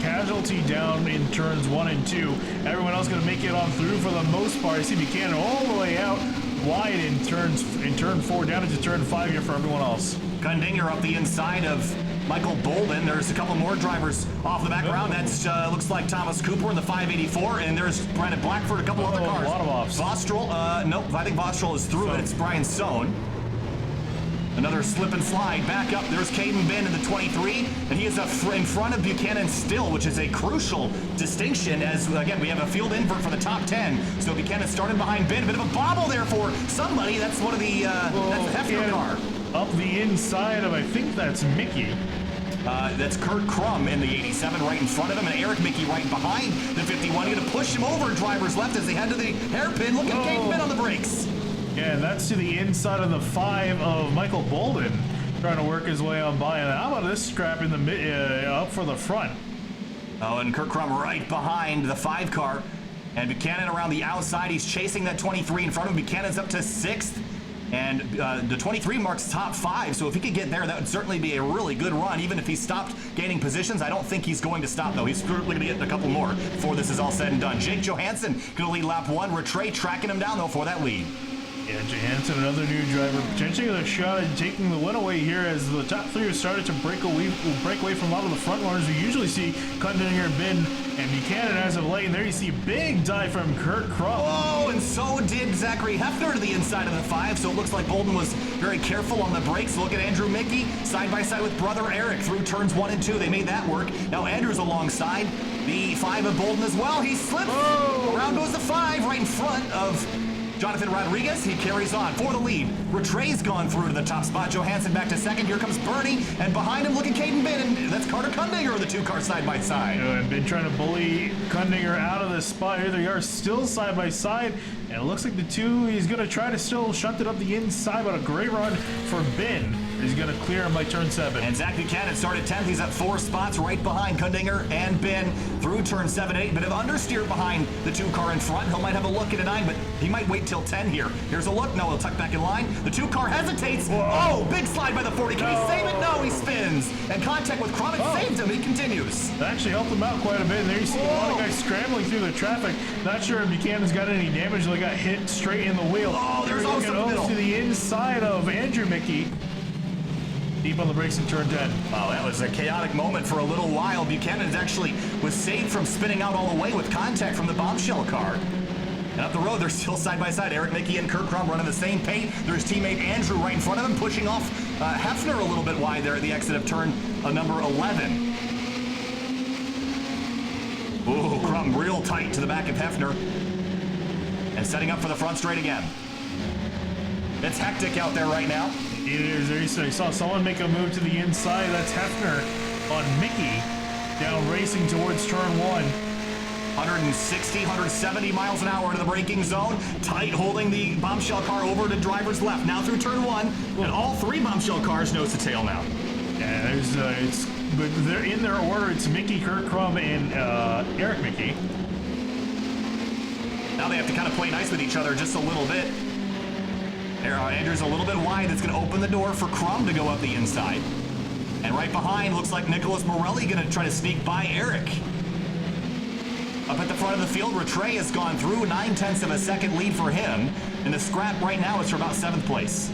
[SPEAKER 2] casualty down in turns 1 and 2. Everyone else going to make it on through for the most part. I see Buchanan all the way out wide in turn 4 down into turn 5 here for everyone else.
[SPEAKER 1] Cundinger up the inside of Michael Bolden. There's a couple more drivers off the background. That's looks like Thomas Cooper in the 584, and there's Brandon Blackford, a couple other cars.
[SPEAKER 2] A lot of offs.
[SPEAKER 1] Vostrel, nope, I think Vostrel is through it. It's Brian Sohn. Another slip and slide back up. There's Caden Bin in the 23, and he is in front of Buchanan still, which is a crucial distinction as, again, we have a field invert for the top 10. So Buchanan started behind Bin. A bit of a bobble there for somebody. That's one of the, that's the Hefner car.
[SPEAKER 2] Up the inside of, I think that's Mickey.
[SPEAKER 1] That's Kurt Crum in the 87 right in front of him, and Eric Mickey right behind the 51. Going to push him over driver's left as they head to the hairpin. Look at Caden Bin on the brakes.
[SPEAKER 2] Yeah, and that's to the inside of the 5 of Michael Bolden, trying to work his way on by. And how about this scrap in the up for the front?
[SPEAKER 1] Oh, and Kurt Crum right behind the 5 car, and Buchanan around the outside. He's chasing that 23 in front of him. Buchanan's up to 6th, and the 23 marks top 5. So if he could get there, that would certainly be a really good run. Even if he stopped gaining positions, I don't think he's going to stop though. He's certainly going to get a couple more before this is all said and done. Jake Johansson going to lead lap 1. Rattray tracking him down though for that lead.
[SPEAKER 2] Yeah, Johansson, another new driver, potentially a shot at taking the win away here as the top 3 have started to break away from a lot of the front runners. We usually see Cundinger, Bin, and Buchanan as of late. And there you see a big dive from Kurt Crum.
[SPEAKER 1] Oh, and so did Zachary Hefner to the inside of the 5. So it looks like Bolden was very careful on the brakes. Look at Andrew Mickey side by side with brother Eric through turns 1 and 2. They made that work. Now Andrew's alongside the 5 of Bolden as well. He slipped. Oh. Around goes the 5 right in front of Jonathan Rodriguez. He carries on for the lead. Rattray's gone through to the top spot. Johansson back to 2nd. Here comes Bernie, and behind him looking Caden Bin, and that's Carter Cundinger, the 2 cars side by side.
[SPEAKER 2] And been trying to bully Cundinger out of the spot. Here they are still side by side, and it looks like the 2, he's going to try to still shunt it up the inside, but a great run for Bin. He's going to clear him by turn 7.
[SPEAKER 1] And Zach Buchanan started 10th. He's at 4 spots right behind Cundinger and Bin through turn 7 8. Bit of understeer behind the 2 car in front. He might have a look at a 9, but he might wait till 10 here. Here's a look. No, he'll tuck back in line. The 2 car hesitates. Whoa. Oh, big slide by the 40. Can he save it? No, he spins. And contact with Crum saved him. He continues.
[SPEAKER 2] That actually helped him out quite a bit. And there you see a lot of guys scrambling through the traffic. Not sure if Buchanan's got any damage. They got hit straight in the wheel.
[SPEAKER 1] Oh, there's also the middle.
[SPEAKER 2] To the inside of Andrew Mickey. Deep on the brakes in turn 10.
[SPEAKER 1] Wow, that was a chaotic moment for a little while. Buchanan actually was saved from spinning out all the way with contact from the bombshell car. And up the road, they're still side by side. Eric Mickey and Kurt Crum running the same paint. There's teammate Andrew right in front of him, pushing off Hefner a little bit wide there at the exit of turn number 11. Ooh, Crum real tight to the back of Hefner. And setting up for the front straight again. It's hectic out there right now.
[SPEAKER 2] It is. There you saw someone make a move to the inside. That's Hefner on Mickey. Down racing towards turn 1.
[SPEAKER 1] 160, 170 miles an hour into the braking zone. Tight holding the bombshell car over to driver's left. Now through turn 1. And all 3 bombshell cars nose to tail now.
[SPEAKER 2] Yeah, there's but they're in their order. It's Mickey, Kurt Crum, and Eric Mickey.
[SPEAKER 1] Now they have to kind of play nice with each other just a little bit. Andrew's a little bit wide. That's going to open the door for Crum to go up the inside. And right behind, looks like Nicholas Morelli going to try to sneak by Eric. Up at the front of the field, Rattray has gone through. 9/10 of a second lead for him. And the scrap right now is for about 7th place.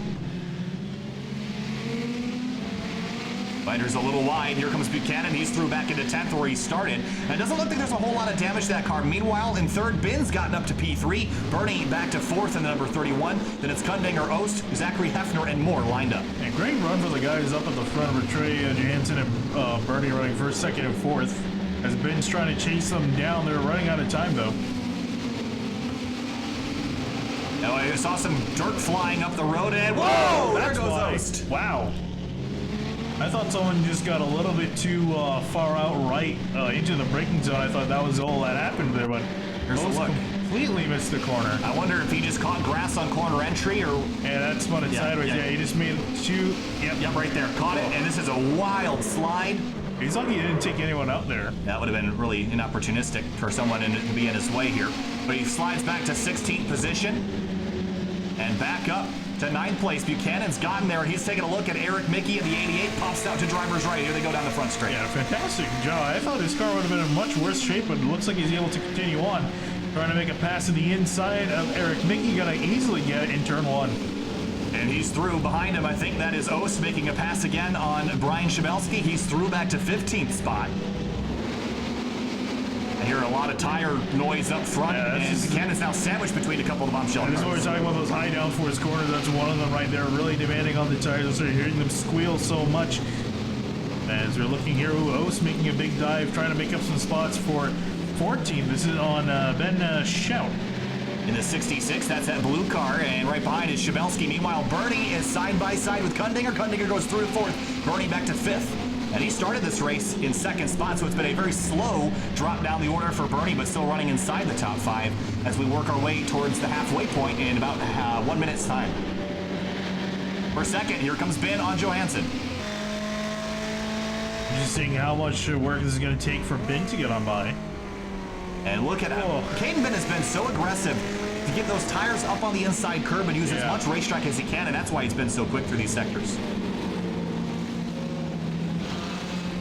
[SPEAKER 1] Binder's a little wide. Here comes Buchanan. He's through back into 10th where he started. And it doesn't look like there's a whole lot of damage to that car. Meanwhile, in third, Ben's gotten up to P3. Bernie back to fourth in the number 31. Then it's Kundinger, Ost, Zachary Hefner, and more lined up.
[SPEAKER 2] And great run for the guys up at the front. Rattray, Jansen, and Bernie running first, second, and fourth. As Ben's trying to chase them down. They're running out of time, though.
[SPEAKER 1] Now, I saw some dirt flying up the road, and whoa! There goes Ost.
[SPEAKER 2] Wow. I thought someone just got a little bit too far out right into the braking zone. I thought that was all that happened there, but
[SPEAKER 1] here's a look.
[SPEAKER 2] Completely missed the corner.
[SPEAKER 1] I wonder if he just caught grass on corner entry, or...
[SPEAKER 2] Yeah, that spun it sideways. Yeah, he just made it two...
[SPEAKER 1] Yep, right there. Caught it, and this is a wild slide.
[SPEAKER 2] He's lucky he didn't take anyone out there.
[SPEAKER 1] That would have been really inopportunistic for someone to be in his way here. But he slides back to 16th position and back up to 9th place. Buchanan's gotten there, and he's taking a look at Eric Mickey in the 88. Pops out to driver's right. Here they go down the front straight.
[SPEAKER 2] Yeah, fantastic job. I thought his car would have been in much worse shape, but it looks like he's able to continue on. Trying to make a pass to the inside of Eric Mickey. Gonna easily get it in turn one.
[SPEAKER 1] And he's through behind him. I think that is Ost making a pass again on Brian Shabelski. He's through back to 15th spot. I hear a lot of tire noise up front, and Buchanan's now sandwiched between a couple of bombshell cars.
[SPEAKER 2] This is what we're talking about, those high downforce corners. That's one of them right there, really demanding on the tires. They're hearing them squeal so much. As we're looking here, Ost making a big dive, trying to make up some spots for 14. This is on Ben Shout.
[SPEAKER 1] In the 66, that's that blue car, and right behind is Shabelski. Meanwhile, Bernie is side by side with Kundinger. Kundinger goes through to fourth, Bernie back to fifth. And he started this race in second spot, so it's been a very slow drop down the order for Bernie, but still running inside the top 5 as we work our way towards the halfway point in about 1 minute's time. For second, here comes Ben on Johansson.
[SPEAKER 2] Just seeing how much work this is going to take for Ben to get on by.
[SPEAKER 1] And look at how Caden Ben has been so aggressive to get those tires up on the inside curb and use as much racetrack as he can, and that's why he's been so quick through these sectors.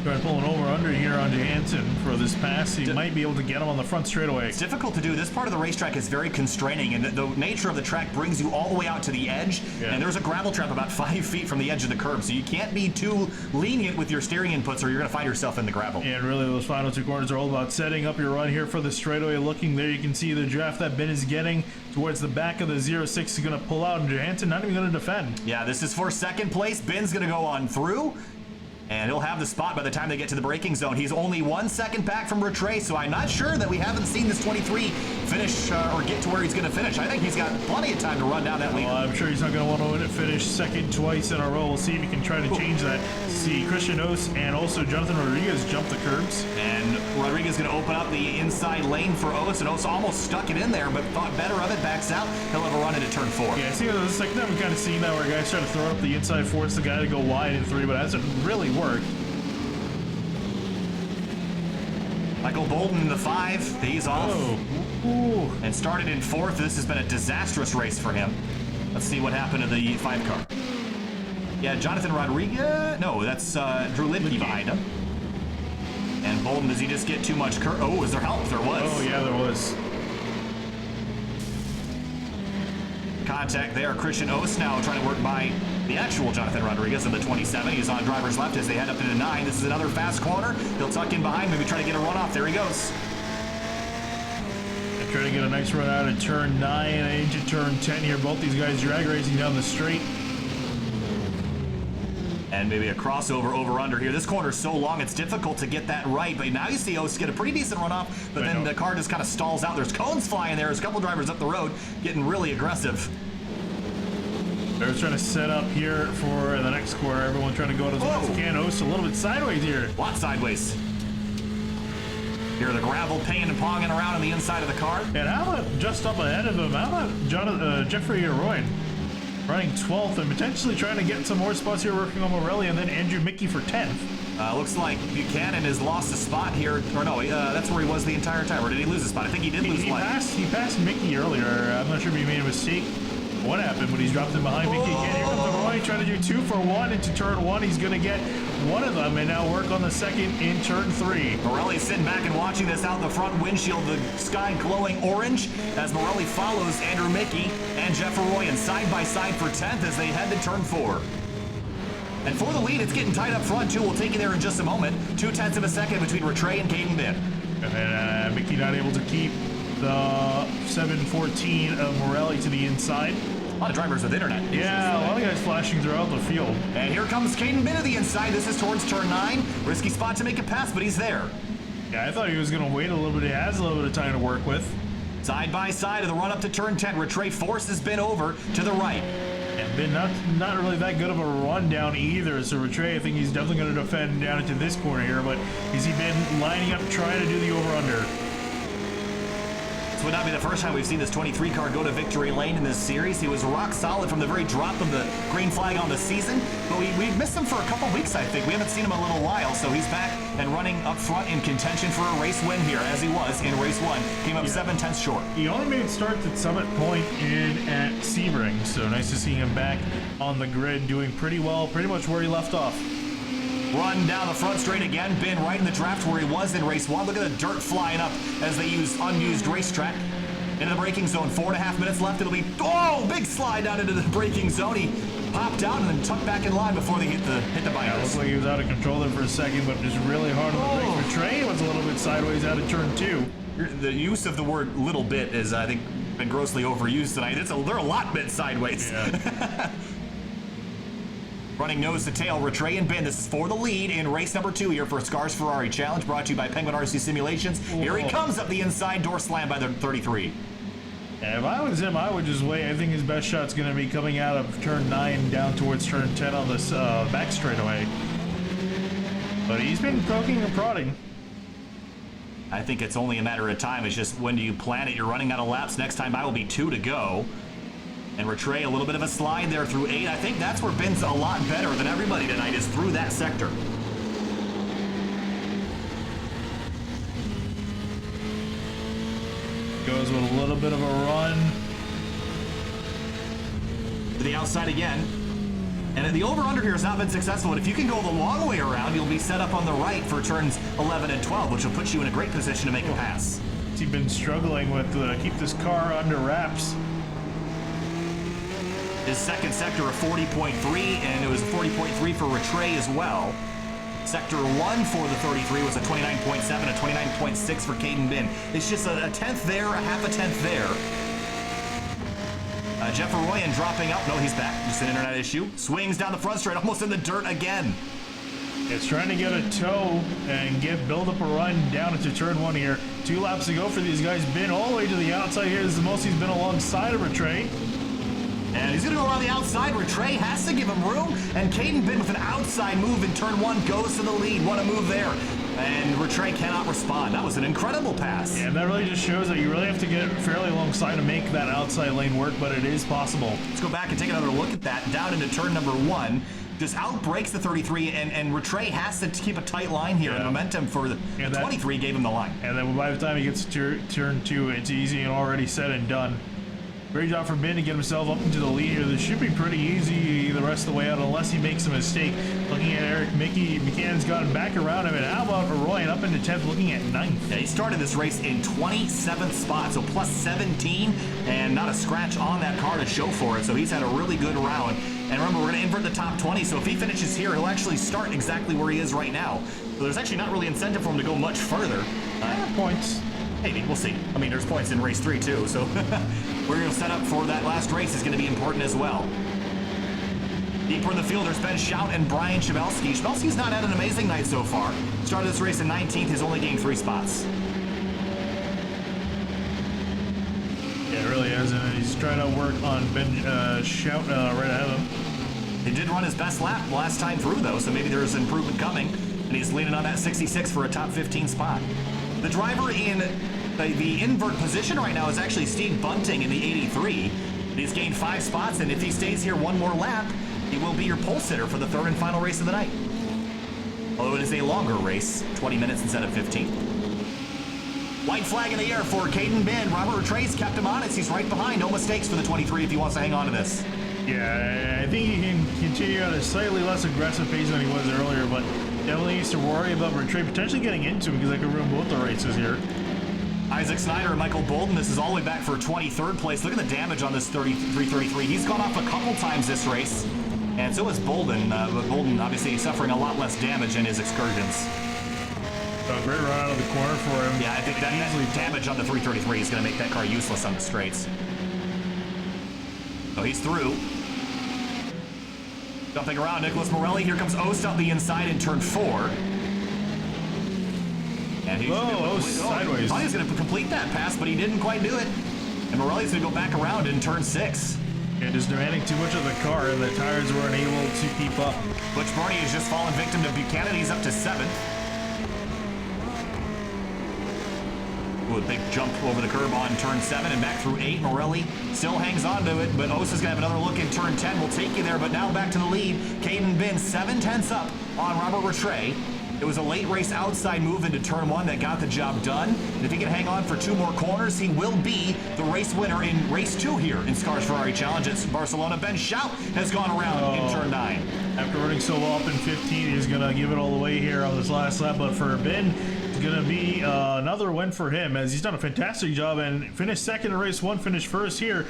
[SPEAKER 2] Trying to pull an over-under here on Johansson for this pass. He might be able to get him on the front straightaway.
[SPEAKER 1] It's difficult to do. This part of the racetrack is very constraining, and the nature of the track brings you all the way out to the edge, and there's a gravel trap about 5 feet from the edge of the curb, so you can't be too lenient with your steering inputs or you're going to find yourself in the gravel.
[SPEAKER 2] And really, those final 2 corners are all about setting up your run here for the straightaway. Looking there, you can see the draft that Ben is getting towards the back of the 06 is going to pull out, and Johansson not even going to defend.
[SPEAKER 1] Yeah, this is for second place. Ben's going to go on through, and he'll have the spot by the time they get to the braking zone. He's only 1 second back from Rattray, so I'm not sure that we haven't seen this 23 finish or get to where he's going to finish. I think he's got plenty of time to run down that lead.
[SPEAKER 2] Well, I'm sure he's not going to want to finish second twice in a row. We'll see if he can try to change that. See Christian Ost and also Jonathan Rodriguez jump the curbs.
[SPEAKER 1] And Rodriguez is going to open up the inside lane for Ost, and Ost almost stuck it in there, but thought better of it, backs out. He'll have a run into turn 4.
[SPEAKER 2] Yeah, see, it's like that we've kind of seen that where guys try to throw up the inside, force the guy to go wide in 3, but it hasn't really worked.
[SPEAKER 1] Michael Bolden in the 5, he's off.
[SPEAKER 2] Ooh.
[SPEAKER 1] And started in 4th. This has been a disastrous race for him. Let's see what happened to the 5 car. Yeah, Jonathan Rodriguez. No, that's Drew Lidke behind him. And Bolden, does he just get too much curve? Oh, is there help? There was.
[SPEAKER 2] Oh, yeah, there was.
[SPEAKER 1] Contact there. Christian Ost now trying to work by the actual Jonathan Rodriguez in the 27. He's on driver's left as they head up into 9. This is another fast corner. He'll tuck in behind, maybe try to get a run off. There he goes.
[SPEAKER 2] They're trying to get a nice run out of turn 9 and into turn 10 here. Both these guys drag racing down the straight.
[SPEAKER 1] And maybe a crossover over-under here. This corner's so long, it's difficult to get that right. But now you see Ost get a pretty decent run off, but then the car just kind of stalls out. There's cones flying there. There's a couple drivers up the road getting really aggressive.
[SPEAKER 2] They're trying to set up here for the next corner. Everyone trying to go to the left can. Ost a little bit sideways here.
[SPEAKER 1] A lot sideways. Here the gravel pinging and ponging around on the inside of the car.
[SPEAKER 2] And how about just up ahead of him? How about Jeffrey Arroyo running 12th and potentially trying to get some more spots here, working on Morelli, and then Andrew Mickey for 10th.
[SPEAKER 1] Looks like Buchanan has lost a spot here. Or no, that's where he was the entire time. Or did he lose a spot? I think he did lose one.
[SPEAKER 2] He passed Mickey earlier. I'm not sure if he made a mistake. What happened when he's dropped in behind Mickey again? Here comes Roy trying to do 2 for 1 into turn 1. He's going to get one of them and now work on the second in turn 3.
[SPEAKER 1] Morelli sitting back and watching this out the front windshield, the sky glowing orange as Morelli follows Andrew Mickey and Jeff Arroyo side by side for 10th as they head to turn 4. And for the lead, it's getting tight up front, too. We'll take you there in just a moment. 0.2 of a second between Rattray and Caden Bin.
[SPEAKER 2] And then Mickey not able to keep the 714 of Morelli to the inside.
[SPEAKER 1] A lot of drivers with internet.
[SPEAKER 2] Yeah, a lot of guys flashing throughout the field.
[SPEAKER 1] And here comes Caden Bin to the inside. This is towards turn 9. Risky spot to make a pass, but he's there.
[SPEAKER 2] Yeah, I thought he was going to wait a little bit. He has a little bit of time to work with.
[SPEAKER 1] Side by side of the run up to turn 10. Rattray forces Bin over to the right.
[SPEAKER 2] And Bin not really that good of a run down either. So Rattray, I think he's definitely going to defend down into this corner here. But has he been lining up trying to do the over-under?
[SPEAKER 1] This would not be the first time we've seen this 23 car go to victory lane in this series. He was rock solid from the very drop of the green flag on the season, but we missed him for a couple weeks, I think. We haven't seen him in a little while, so he's back and running up front in contention for a race win here, as he was in race 1. Came up 7/10 short.
[SPEAKER 2] He only made starts at Summit Point in at Sebring, so nice to see him back on the grid doing pretty well, pretty much where he left off.
[SPEAKER 1] Run down the front straight again. Bin right in the draft where he was in race 1. Look at the dirt flying up as they use unused racetrack. Into the braking zone. 4.5 minutes left. It'll be, big slide down into the braking zone. He popped out and then tucked back in line before they hit the binders.
[SPEAKER 2] Yeah, looked like he was out of control there for a second, but just really hard on the brakes. Rattray was a little bit sideways out of turn 2.
[SPEAKER 1] The use of the word little bit is, I think, been grossly overused tonight. They're a lot bit sideways.
[SPEAKER 2] Yeah.
[SPEAKER 1] Running nose to tail, Rattray and Bin. This is for the lead in race number 2 here for SCRS Ferrari Challenge, brought to you by Penguin RC Simulations.
[SPEAKER 2] Whoa.
[SPEAKER 1] Here he comes up the inside, door slammed by the 33.
[SPEAKER 2] Yeah, if I was him, I would just wait. I think his best shot's going to be coming out of turn 9 down towards turn 10 on this back straightaway. But he's been poking and prodding.
[SPEAKER 1] I think it's only a matter of time. It's just when do you plan it? You're running out of laps. Next time by will be 2 to go. And Rattray, a little bit of a slide there through 8. I think that's where Bin's a lot better than everybody tonight, is through that sector.
[SPEAKER 2] Goes with a little bit of a run.
[SPEAKER 1] To the outside again. And the over-under here has not been successful, but if you can go the long way around, you'll be set up on the right for turns 11 and 12, which will put you in a great position to make a pass.
[SPEAKER 2] He's been struggling with keep this car under wraps.
[SPEAKER 1] His second sector a 40.3, and it was a 40.3 for Rattray as well. Sector 1 for the 33 was a 29.7, a 29.6 for Caden Bin. It's just a tenth there, a half a tenth there. Jeff Arroyan dropping up. No, he's back. Just an internet issue. Swings down the front straight, almost in the dirt again.
[SPEAKER 2] It's trying to get a toe and build up a run down into turn 1 here. 2 laps to go for these guys. Bin all the way to the outside here. This is the most he's been alongside of Rattray.
[SPEAKER 1] And he's going to go around the outside. Rattray has to give him room. And Caden Bin with an outside move in turn 1 goes to the lead. What a move there. And Rattray cannot respond. That was an incredible pass.
[SPEAKER 2] Yeah, and that really just shows that you really have to get fairly alongside to make that outside lane work, but it is possible.
[SPEAKER 1] Let's go back and take another look at that. Down into turn number 1. Just outbreaks the 33, and Rattray has to keep a tight line here. Yeah. And the momentum for the 23 gave him the line.
[SPEAKER 2] And then by the time he gets to turn 2, it's easy and already said and done. Great job for Bin to get himself up into the lead here. This should be pretty easy the rest of the way out unless he makes a mistake. Looking at Eric Buchanan's gotten back around him, and how about Arroyan up into 10th, looking at 9th?
[SPEAKER 1] Yeah, he started this race in 27th spot, so plus 17, and not a scratch on that car to show for it, so he's had a really good round. And remember, we're going to invert the top 20, so if he finishes here, he'll actually start exactly where he is right now. So there's actually not really incentive for him to go much further.
[SPEAKER 2] Points.
[SPEAKER 1] Maybe, we'll see. I mean, there's points in race 3 too, so we're going to set up for that last race is going to be important as well. Deeper in the field, there's Ben Shout and Brian Chabelsky. Chabelsky's not had an amazing night so far. Started this race in 19th, has only gained 3 spots.
[SPEAKER 2] Yeah, it really has, and he's trying to work on Ben Shout right ahead of him.
[SPEAKER 1] He did run his best lap last time through, though, so maybe there's improvement coming, and he's leaning on that 66 for a top 15 spot. The driver in the invert position right now is actually Steve Bunting in the 83. He's gained 5 spots, and if he stays here one more lap, he will be your pole sitter for the 3rd and final race of the night. Although it is a longer race, 20 minutes instead of 15. White flag in the air for Caden Bin. Robert Rattray's kept him honest. He's right behind. No mistakes for the 23 if he wants to hang on to this.
[SPEAKER 2] Yeah, I think he can continue at a slightly less aggressive pace than he was earlier, but definitely needs to worry about Rattray potentially getting into him because I could ruin both the races here.
[SPEAKER 1] Isaac Snyder and Michael Bolden, this is all the way back for 23rd place. Look at the damage on this 33. He's gone off a couple times this race. And so is Bolden, but Bolden obviously suffering a lot less damage in his excursions.
[SPEAKER 2] A great run out of the corner for him.
[SPEAKER 1] Yeah, I think that damage on the 333 is going to make that car useless on the straights. So he's through. Jumping around, Nicholas Morelli. Here comes Ost out the inside in turn 4. And he's
[SPEAKER 2] sideways.
[SPEAKER 1] I thought he was going to complete that pass, but he didn't quite do it. And Morelli's going to go back around in turn 6.
[SPEAKER 2] Yeah, just demanding too much of the car, and the tires weren't able to keep up.
[SPEAKER 1] Butch Barney has just fallen victim to Buchanan. He's up to 7th. Ooh, a big jump over the curb on turn 7 and back through 8. Morelli still hangs on to it, but Osa's going to have another look in turn 10. We'll take you there, but now back to the lead. Caden Bin 7/10 up on Robert Rattray. It was a late race outside move into turn 1 that got the job done. And if he can hang on for 2 more corners, he will be the race winner in race 2 here in SCRS Ferrari Challenge at Barcelona. Ben Schout has gone around in turn 9.
[SPEAKER 2] After running so well up in 15, he's going to give it all the way here on this last lap. But for Ben, it's going to be another win for him, as he's done a fantastic job and finished second in race 1, finished first here.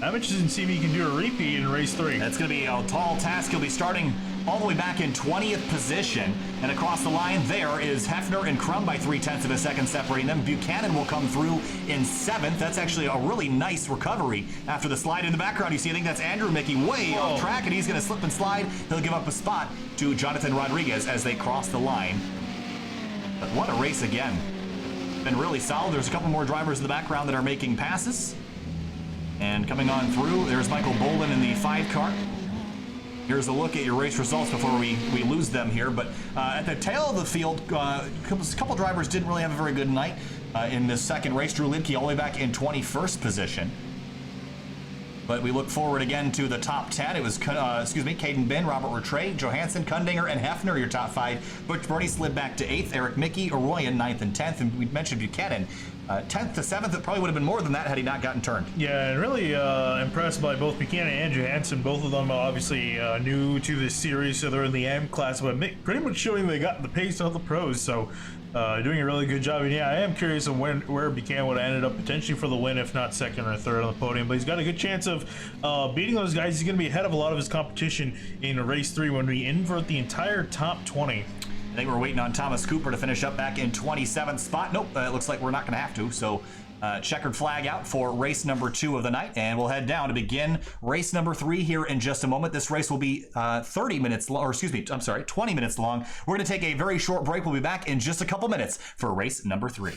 [SPEAKER 2] I'm interested in seeing if he can do a repeat in race 3.
[SPEAKER 1] That's going to be a tall task. He'll be starting all the way back in 20th position. And across the line there is Hefner and Crum by 0.3 of a second separating them. Buchanan will come through in 7th. That's actually a really nice recovery after the slide in the background. You see, I think that's Andrew Mickey way off track, and he's going to slip and slide. He'll give up a spot to Jonathan Rodriguez as they cross the line. But what a race again. Been really solid. There's a couple more drivers in the background that are making passes. And coming on through, there's Michael Bolden in the 5 car. Here's a look at your race results before we lose them here. But at the tail of the field, a couple drivers didn't really have a very good night in this second race. Drew Lidke all the way back in 21st position. But we look forward again to the top 10. It was, Caden Bin, Robert Rattray, Johansson, Kundinger, and Hefner, your top 5. Butch Burney slid back to 8th. Eric Mickey, Arroyan, 9th and 10th. And we mentioned Buchanan. 10th to 7th, it probably would have been more than that had he not gotten turned.
[SPEAKER 2] Yeah, and really impressed by both Buchanan and Johansson. Both of them obviously new to this series, so they're in the M class, but pretty much showing they got the pace of the pros, so doing a really good job. And yeah, I am curious on where Buchanan would have ended up potentially for the win, if not second or third on the podium, but he's got a good chance of beating those guys. He's going to be ahead of a lot of his competition in race 3 when we invert the entire top 20.
[SPEAKER 1] I think we're waiting on Thomas Cooper to finish up back in 27th spot. Nope, it looks like we're not going to have to. So checkered flag out for race number 2 of the night, and we'll head down to begin race number 3 here in just a moment. This race will be 20 minutes long. We're going to take a very short break. We'll be back in just a couple minutes for race number 3.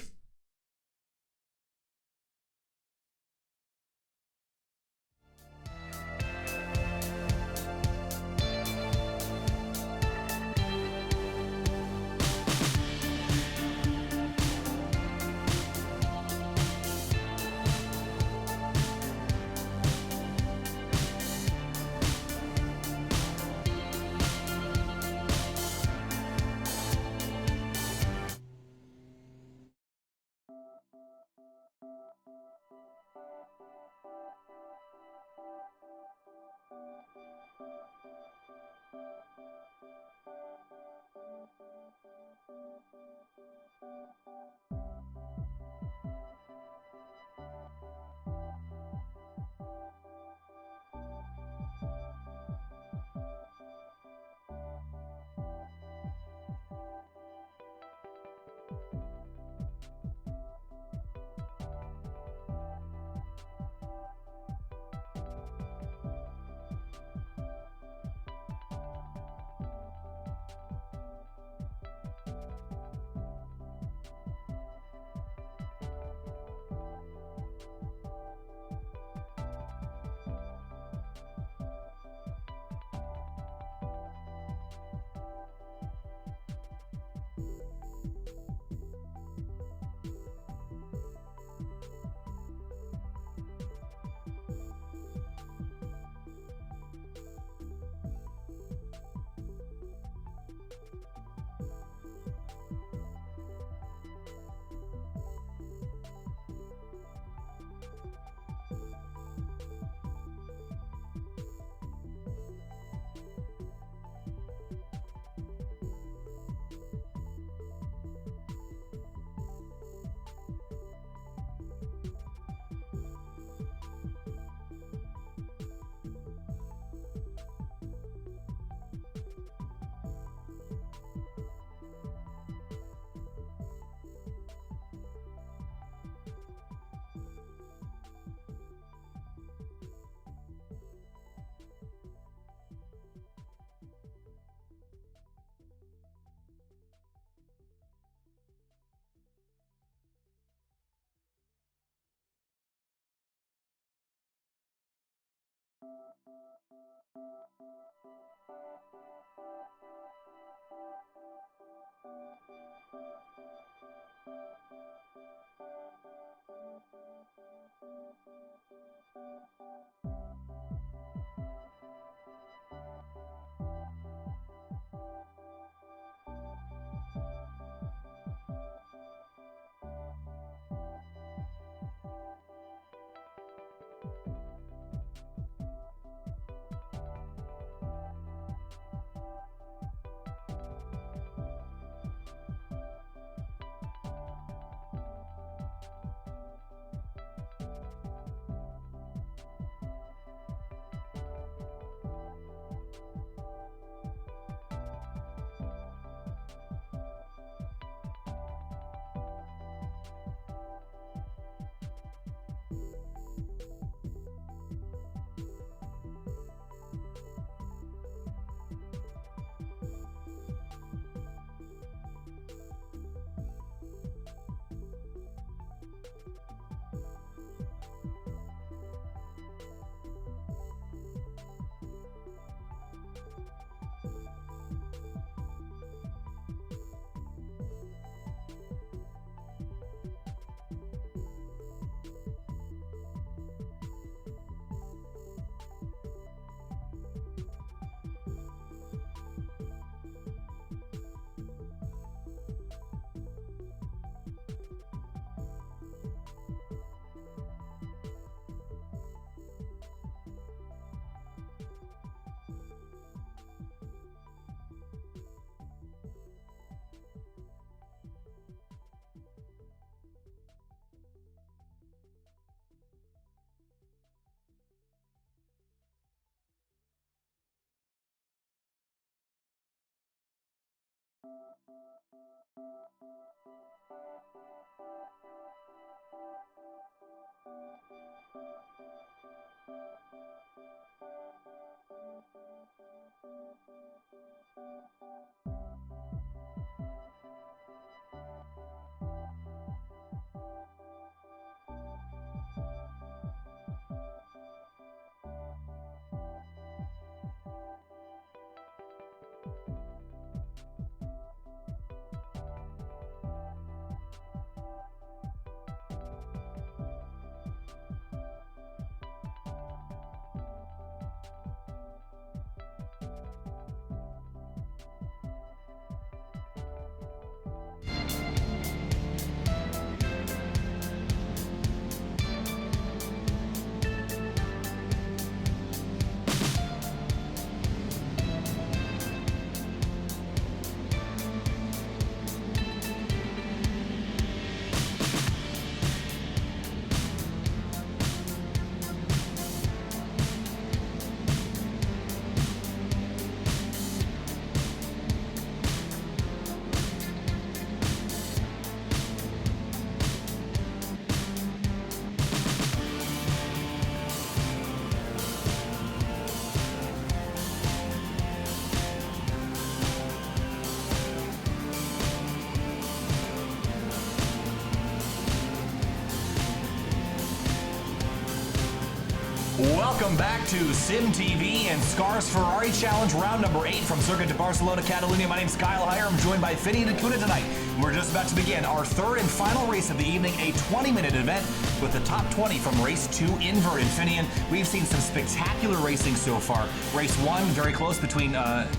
[SPEAKER 1] Welcome back to SYM TV and SCRS Ferrari Challenge, round number 8 from Circuit de Barcelona, Catalunya. My name's Kyle Heyer. I'm joined by Finny and Acuna tonight. We're just about to begin our third and final race of the evening, a 20-minute event with the top 20 from race 2 inverted. Finny, and we've seen some spectacular racing so far. Race 1, very close between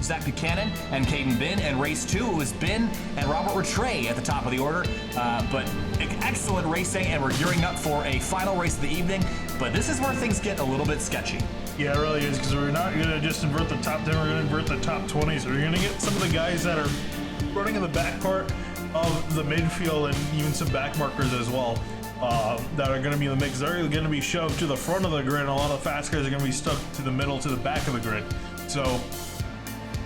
[SPEAKER 1] Zach Buchanan and Caden Bin, and race 2, it was Bin and Robert Rattray at the top of the order. But excellent racing, and we're gearing up for a final race of the evening. But this is where things get a little bit sketchy. Yeah,
[SPEAKER 2] it really is, because we're not going to just invert the top 10, we're going to invert the top 20. So we're going to get some of the guys that are running in the back part of the midfield and even some back markers as well that are going to be in the mix. They're going to be shoved to the front of the grid, and a lot of the fast guys are going to be stuck to the middle, to the back of the grid. So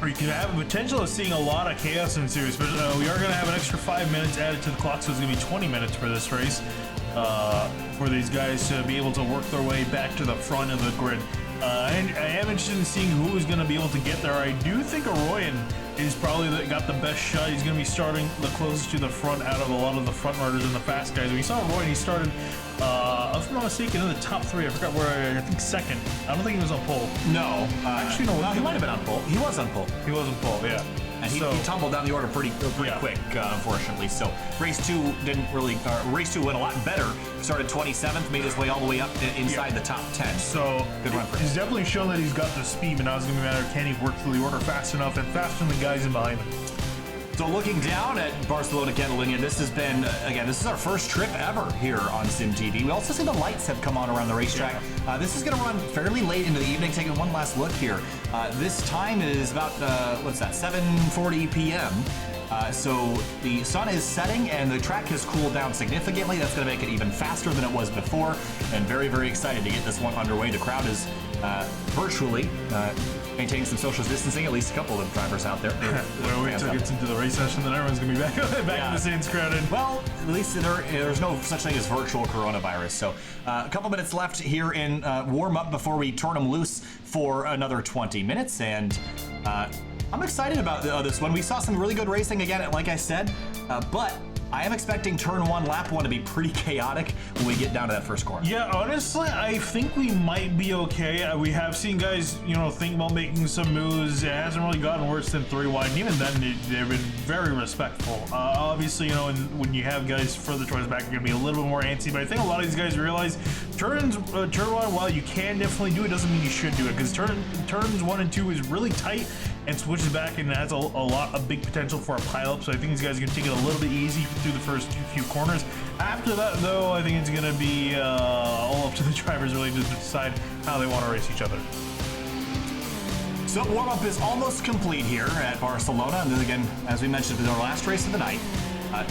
[SPEAKER 2] we can have a potential of seeing a lot of chaos in the series, but we are going to have an extra 5 minutes added to the clock, so it's going to be 20 minutes for this race. For these guys to be able to work their way back to the front of the grid. And I am interested in seeing who is going to be able to get there. I do think Arroyan is probably got the best shot. He's going to be starting the closest to the front out of a lot of the front runners and the fast guys. We saw Arroyan, he started, if I'm not mistaken, in the top 3. I forgot where, I think second. I don't think he was on pole.
[SPEAKER 1] No.
[SPEAKER 2] Actually, no.
[SPEAKER 1] He might have been on pole. He was on pole.
[SPEAKER 2] He was on pole, yeah.
[SPEAKER 1] And he tumbled down the order pretty quick, unfortunately. So race 2 didn't really. Race 2 went a lot better. Started 27th, made his way all the way up inside the top 10.
[SPEAKER 2] So
[SPEAKER 1] good run for him.
[SPEAKER 2] He's definitely shown that he's got the speed, but now it's going to be a matter of can he work through the order fast enough and faster than the guys in behind him.
[SPEAKER 1] So looking down at Barcelona, Catalunya, this has been, again, this is our first trip ever here on SYM TV. We also see the lights have come on around the racetrack. This is going to run fairly late into the evening. Taking one last look here. This time is about, what's that, 7:40 p.m. So the sun is setting and the track has cooled down significantly. That's going to make it even faster than it was before, and very, very excited to get this one underway. The crowd is virtually maintaining some social distancing, at least a couple of drivers out there.
[SPEAKER 2] Well, wait till it gets into the race session, then everyone's going to be back in the scenes crowded.
[SPEAKER 1] Well, at least there's no such thing as virtual coronavirus. So a couple minutes left here in warm-up before we turn them loose for another 20 minutes. And I'm excited about this one. We saw some really good racing again, like I said, but I am expecting turn 1, lap 1 to be pretty chaotic when we get down to that first corner.
[SPEAKER 2] Yeah, honestly, I think we might be okay. We have seen guys, think about making some moves. It hasn't really gotten worse than 3 wide, and even then, they've been very respectful. Obviously, when you have guys further towards the back, you're going to be a little bit more antsy, but I think a lot of these guys realize turn 1, while you can definitely do it, doesn't mean you should do it, because turns 1 and 2 is really tight and switches back and has a big potential for a pileup. So I think these guys are going to take it a little bit easy through the first few corners. After that, though, I think it's going to be all up to the drivers really to decide how they want to race each other.
[SPEAKER 1] So warm-up is almost complete here at Barcelona. And then again, as we mentioned, it's our last race of the night.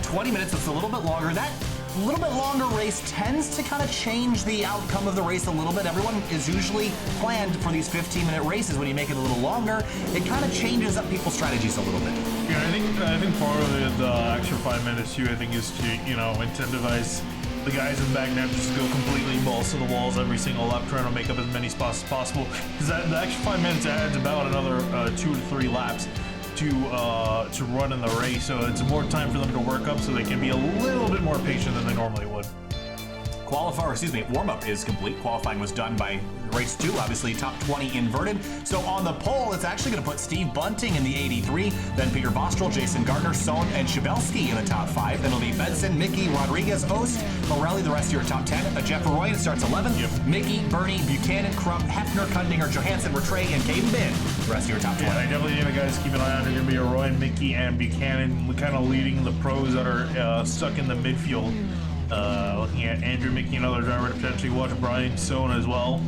[SPEAKER 1] 20 minutes, it's a little bit longer. That little bit longer race tends to kind of change the outcome of the race a little bit. Everyone is usually planned for these 15-minute races. When you make it a little longer, it kind of changes up people's strategies a little bit.
[SPEAKER 2] Yeah, I think part of the extra 5 minutes too, I think, is to incentivize the guys in the back not just go completely balls to the walls every single lap, trying to make up as many spots as possible. Because the extra 5 minutes adds about another 2 to 3 laps to run in the race, so it's more time for them to work up, so they can be a little bit more patient than they normally would.
[SPEAKER 1] Warm-up is complete. Qualifying was done by race 2, obviously top 20 inverted. So on the pole, it's actually going to put Steve Bunting in the 83, then Peter Bostrel, Jason Gardner, Sohn, and Shabelski in the top 5. Then it'll be Benson, Mickey, Rodriguez, Ost, Morelli, the rest of your top 10. Jeff Arroyan starts 11th. Yep. Mickey, Bernie, Buchanan, Crump, Hefner, Kundinger, Johansson, Rattray, and Caden Bin, the rest of your top 20.
[SPEAKER 2] Yeah, I definitely think the guys to keep an eye on are going to be Arroyan, Mickey, and Buchanan, kind of leading the pros that are stuck in the midfield. Looking at Andrew Mickey, another driver to potentially watch, Brian Sohn as well.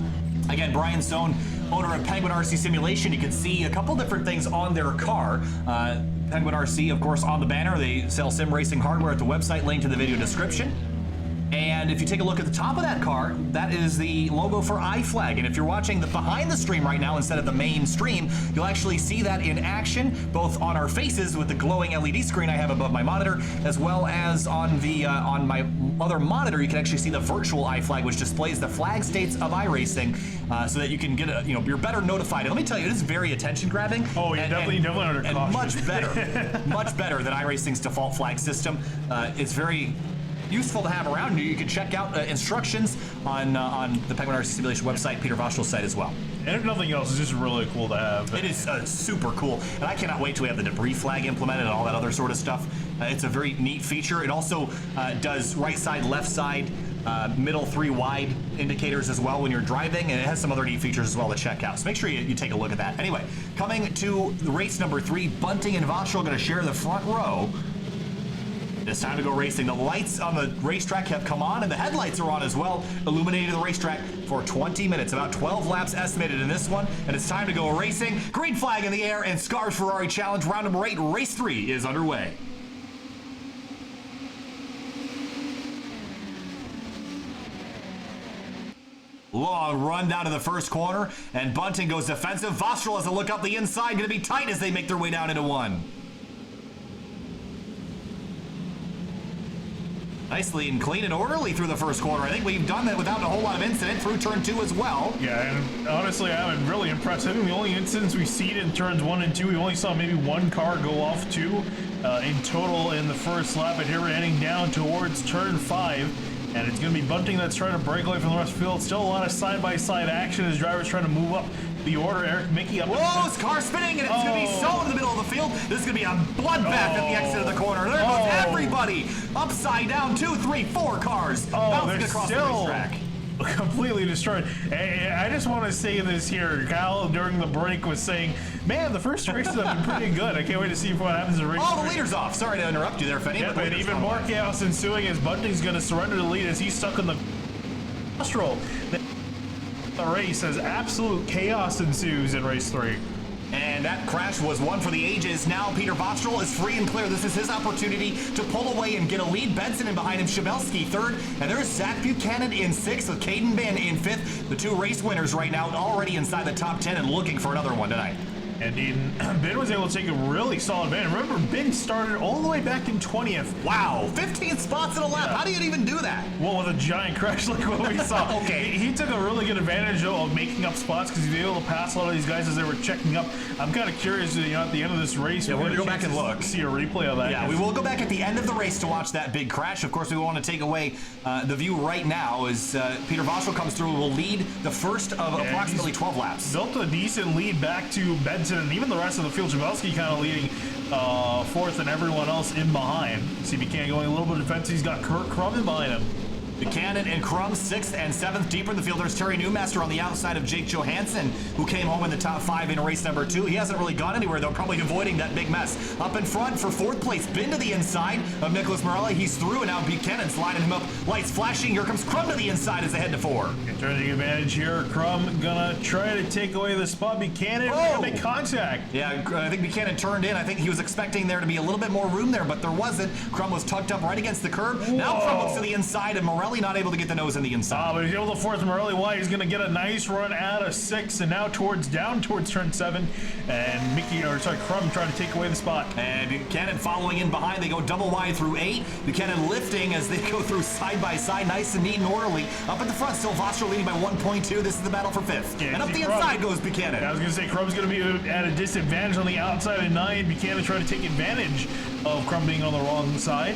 [SPEAKER 1] Again, Brian Sohn, owner of Penguin RC Simulation. You can see a couple different things on their car. Penguin RC, of course, on the banner. They sell sim racing hardware at the website, linked in the video description. And if you take a look at the top of that car, that is the logo for iFlag. And if you're watching the behind the stream right now instead of the main stream, you'll actually see that in action, both on our faces with the glowing LED screen I have above my monitor, as well as on the on my other monitor. You can actually see the virtual iFlag, which displays the flag states of iRacing, so that you can get you're better notified. And let me tell you, it is very attention grabbing.
[SPEAKER 2] Oh, yeah, definitely under caution.
[SPEAKER 1] Much better, much better than iRacing's default flag system. It's very useful to have around you. You can check out instructions on the Penguin Racing Simulation website, Peter Voschel's site as well.
[SPEAKER 2] And if nothing else, it's just really cool to have.
[SPEAKER 1] It is super cool, and I cannot wait till we have the debris flag implemented and all that other sort of stuff. It's a very neat feature. It also does right side, left side, middle 3 wide indicators as well when you're driving, and it has some other neat features as well to check out. So make sure you take a look at that. Anyway, coming to race number 3, Bunting and Voschel going to share the front row. It's time to go racing. The lights on the racetrack have come on, and the headlights are on as well, illuminating the racetrack for 20 minutes. About 12 laps estimated in this one, and it's time to go racing. Green flag in the air, and SCRS Ferrari Challenge round number 8, race 3 is underway. Long run down to the first corner, and Bunting goes defensive. Voschel has a look up the inside, going to be tight as they make their way down into 1. Nicely and clean and orderly through the first corner. I think we've done that without a whole lot of incident through turn 2 as well.
[SPEAKER 2] Yeah, and honestly, I'm really impressed. I think the only incidents we've seen in turns 1 and 2, we only saw maybe 1 car go off 2 in total in the first lap. But here we're heading down towards turn 5, and it's going to be Bunting that's trying to break away from the rest of the field. Still a lot of side-by-side action as drivers trying to move up the order. Eric Mickey up.
[SPEAKER 1] Whoa, his car spinning, and it's going to be so in the middle of the field. This is going to be a bloodbath at the exit of the corner. There goes everybody. Upside down, 2, 3, 4 cars bouncing across the racetrack.
[SPEAKER 2] Completely destroyed. Hey, I just want to say this here. Kyle, during the break, was saying, man, the first races have been pretty good. I can't wait to see what happens in race.
[SPEAKER 1] Oh, the leader's off. Sorry to interrupt you there, Fenny.
[SPEAKER 2] Yeah, but even more chaos ensuing as Bunting's going to surrender the lead as he's stuck in the stroll. The race as absolute chaos ensues in race 3.
[SPEAKER 1] And that crash was one for the ages. Now Peter Voschel is free and clear. This is his opportunity to pull away and get a lead. Benson in behind him, Shabelski 3rd, and there's Zach Buchanan in 6th with Caden Ben in 5th. The 2 race winners right now already inside the top 10 and looking for another one tonight.
[SPEAKER 2] And Ben was able to take a really solid man. Remember, Ben started all the way back in 20th.
[SPEAKER 1] Wow, 15 spots in a lap. Yeah. How do you even do that?
[SPEAKER 2] Well, with a giant crash like what we saw.
[SPEAKER 1] Okay.
[SPEAKER 2] He took a really good advantage of making up spots because he was able to pass a lot of these guys as they were checking up. I'm kind of curious, at the end of this race,
[SPEAKER 1] we're going to go back and look.
[SPEAKER 2] See a replay of that.
[SPEAKER 1] Yeah, we will go back at the end of the race to watch that big crash. Of course, we want to take away the view right now as Peter Voschel comes through and will lead the first of approximately 12 laps.
[SPEAKER 2] Built a decent lead back to Benson and even the rest of the field. Shabelski kind of leading 4th and everyone else in behind. See Buchanan going a little bit defensive. He's got Kurt Crum in behind him.
[SPEAKER 1] Buchanan and Crum 6th and 7th. Deeper in the field, there's Terry Newmaster on the outside of Jake Johansson, who came home in the top 5 in race number 2. He hasn't really gone anywhere, though, probably avoiding that big mess. Up in front for 4th place, been to the inside of Nicholas Morelli. He's through, and now Buchanan sliding him up. Lights flashing. Here comes Crum to the inside as they head to 4.
[SPEAKER 2] And turning advantage here. Crum gonna try to take away the spot. Buchanan gonna make contact.
[SPEAKER 1] Yeah, I think Buchanan turned in. I think he was expecting there to be a little bit more room there, but there wasn't. Crum was tucked up right against the curb. Whoa. Now Crum looks to the inside, and Morelli not able to get the nose in the inside.
[SPEAKER 2] But he's able to force Morelli wide. He's going to get a nice run out of 6 and now down towards turn 7. And Crum trying to take away the spot.
[SPEAKER 1] And Buchanan following in behind. They go double wide through 8. Buchanan lifting as they go through side by side, nice and neat and orderly. Up at the front, still Voschel leading by 1.2. This is the battle for 5th.
[SPEAKER 2] Yeah,
[SPEAKER 1] and up the inside goes Buchanan.
[SPEAKER 2] I was going to say Crum's going to be at a disadvantage on the outside of 9. Buchanan trying to take advantage of Crum being on the wrong side.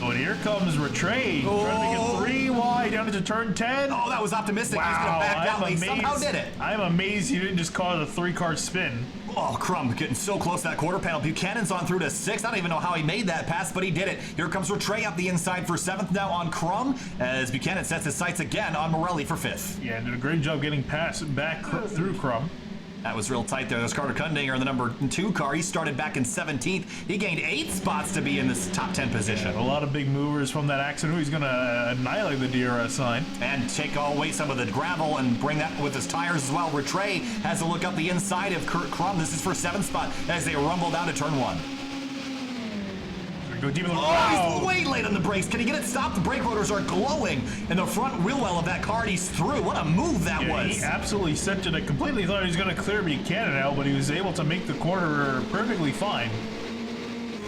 [SPEAKER 2] Oh, and here comes Rattray, trying to make it 3 wide down into turn 10.
[SPEAKER 1] Oh, that was optimistic. Wow, he's going to back out. He somehow did it.
[SPEAKER 2] I'm amazed he didn't just cause a 3-car spin.
[SPEAKER 1] Oh, Crum getting so close to that quarter panel. Buchanan's on through to 6th. I don't even know how he made that pass, but he did it. Here comes Rattray up the inside for 7th now on Crum as Buchanan sets his sights again on Morelli for 5th.
[SPEAKER 2] Yeah, did a great job getting past back through Crum.
[SPEAKER 1] That was real tight there. There's Carter Kundinger in the number 2 car. He started back in 17th. He gained 8 spots to be in this top 10 position.
[SPEAKER 2] Yeah, a lot of big movers from that accident. He's going to annihilate the DRS sign.
[SPEAKER 1] And take away some of the gravel and bring that with his tires as well. Rattray has a look up the inside of Kurt Crum. This is for 7th spot as they rumble down to turn 1.
[SPEAKER 2] Go deep in the
[SPEAKER 1] He's way late on the brakes. Can he get it stopped? The brake rotors are glowing, and the front wheel well of that car, he's through. What a move that was.
[SPEAKER 2] He absolutely sent it. I completely thought he was going to clear Buchanan out, but he was able to make the corner perfectly fine.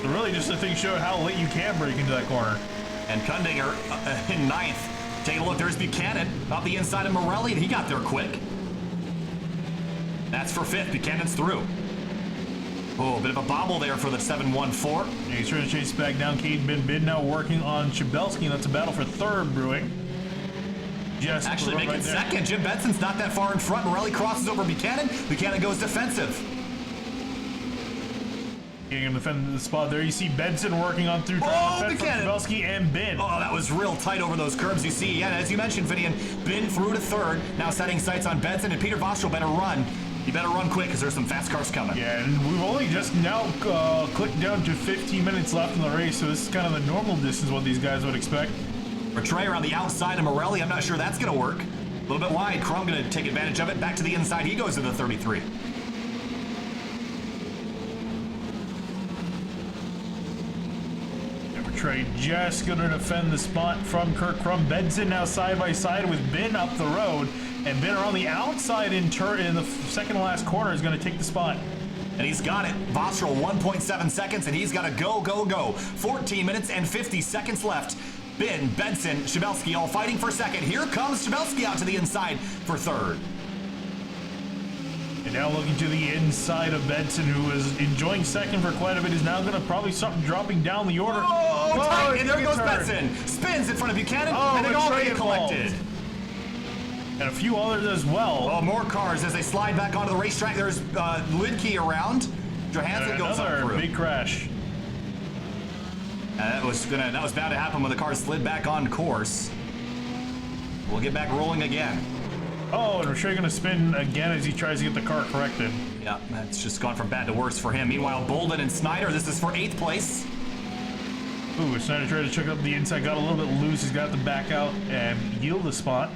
[SPEAKER 2] So really just the thing showed how late you can brake into that corner.
[SPEAKER 1] And Kundinger in 9th. Take a look. There's Buchanan off the inside of Morelli, and he got there quick. That's for 5th. Buchanan's through. Oh, a bit of a bobble there for the 714.
[SPEAKER 2] Yeah, he's trying to chase back down Caden Bin now working on Chabelski, and that's a battle for third brewing. Just
[SPEAKER 1] actually making second. Jim Benson's not that far in front. Morelli crosses over Buchanan. Buchanan goes defensive.
[SPEAKER 2] Getting him defend the spot there. You see Benson working on through
[SPEAKER 1] Buchanan.
[SPEAKER 2] Chabelski and Bin.
[SPEAKER 1] Oh, that was real tight over those curbs. You see, yeah, as you mentioned, Finian, Bin through to third. Now setting sights on Benson, and Peter Vostrel better run. You better run quick because there's some fast cars coming.
[SPEAKER 2] Yeah, and we've only just now clicked down to 15 minutes left in the race, so this is kind of the normal distance what these guys would expect.
[SPEAKER 1] Rattray on the outside of Morelli. I'm not sure that's going to work. A little bit wide. Crum going to take advantage of it. Back to the inside. He goes to the 33.
[SPEAKER 2] Rattray just going to defend the spot from Kirk Crum. Benson now side by side with Bin up the road. And Bin around the outside in the second to last corner is going to take the spot.
[SPEAKER 1] And he's got it. Vostrel 1.7 seconds, and he's got to go. 14 minutes and 50 seconds left. Bin, Benson, Chabelski all fighting for second. Here comes Chabelski out to the inside for third.
[SPEAKER 2] And now looking to the inside of Benson, who is enjoying second for quite a bit, is now going to probably start dropping down the order.
[SPEAKER 1] Oh, tight, and there goes Benson. Spins in front of Buchanan, and they all get collected.
[SPEAKER 2] And a few others as well.
[SPEAKER 1] Oh, more cars as they slide back onto the racetrack. There's Lidke around. Johansson goes up through.
[SPEAKER 2] Another big crash.
[SPEAKER 1] That was bound to happen when the car slid back on course. We'll get back rolling again.
[SPEAKER 2] Oh, and Rattray going to spin again as he tries to get the car corrected.
[SPEAKER 1] Yeah, that's just gone from bad to worse for him. Meanwhile, Bolden and Snyder, this is for 8th place.
[SPEAKER 2] Ooh, Snyder tried to check up the inside, got a little bit loose. He's got to back out and yield the spot.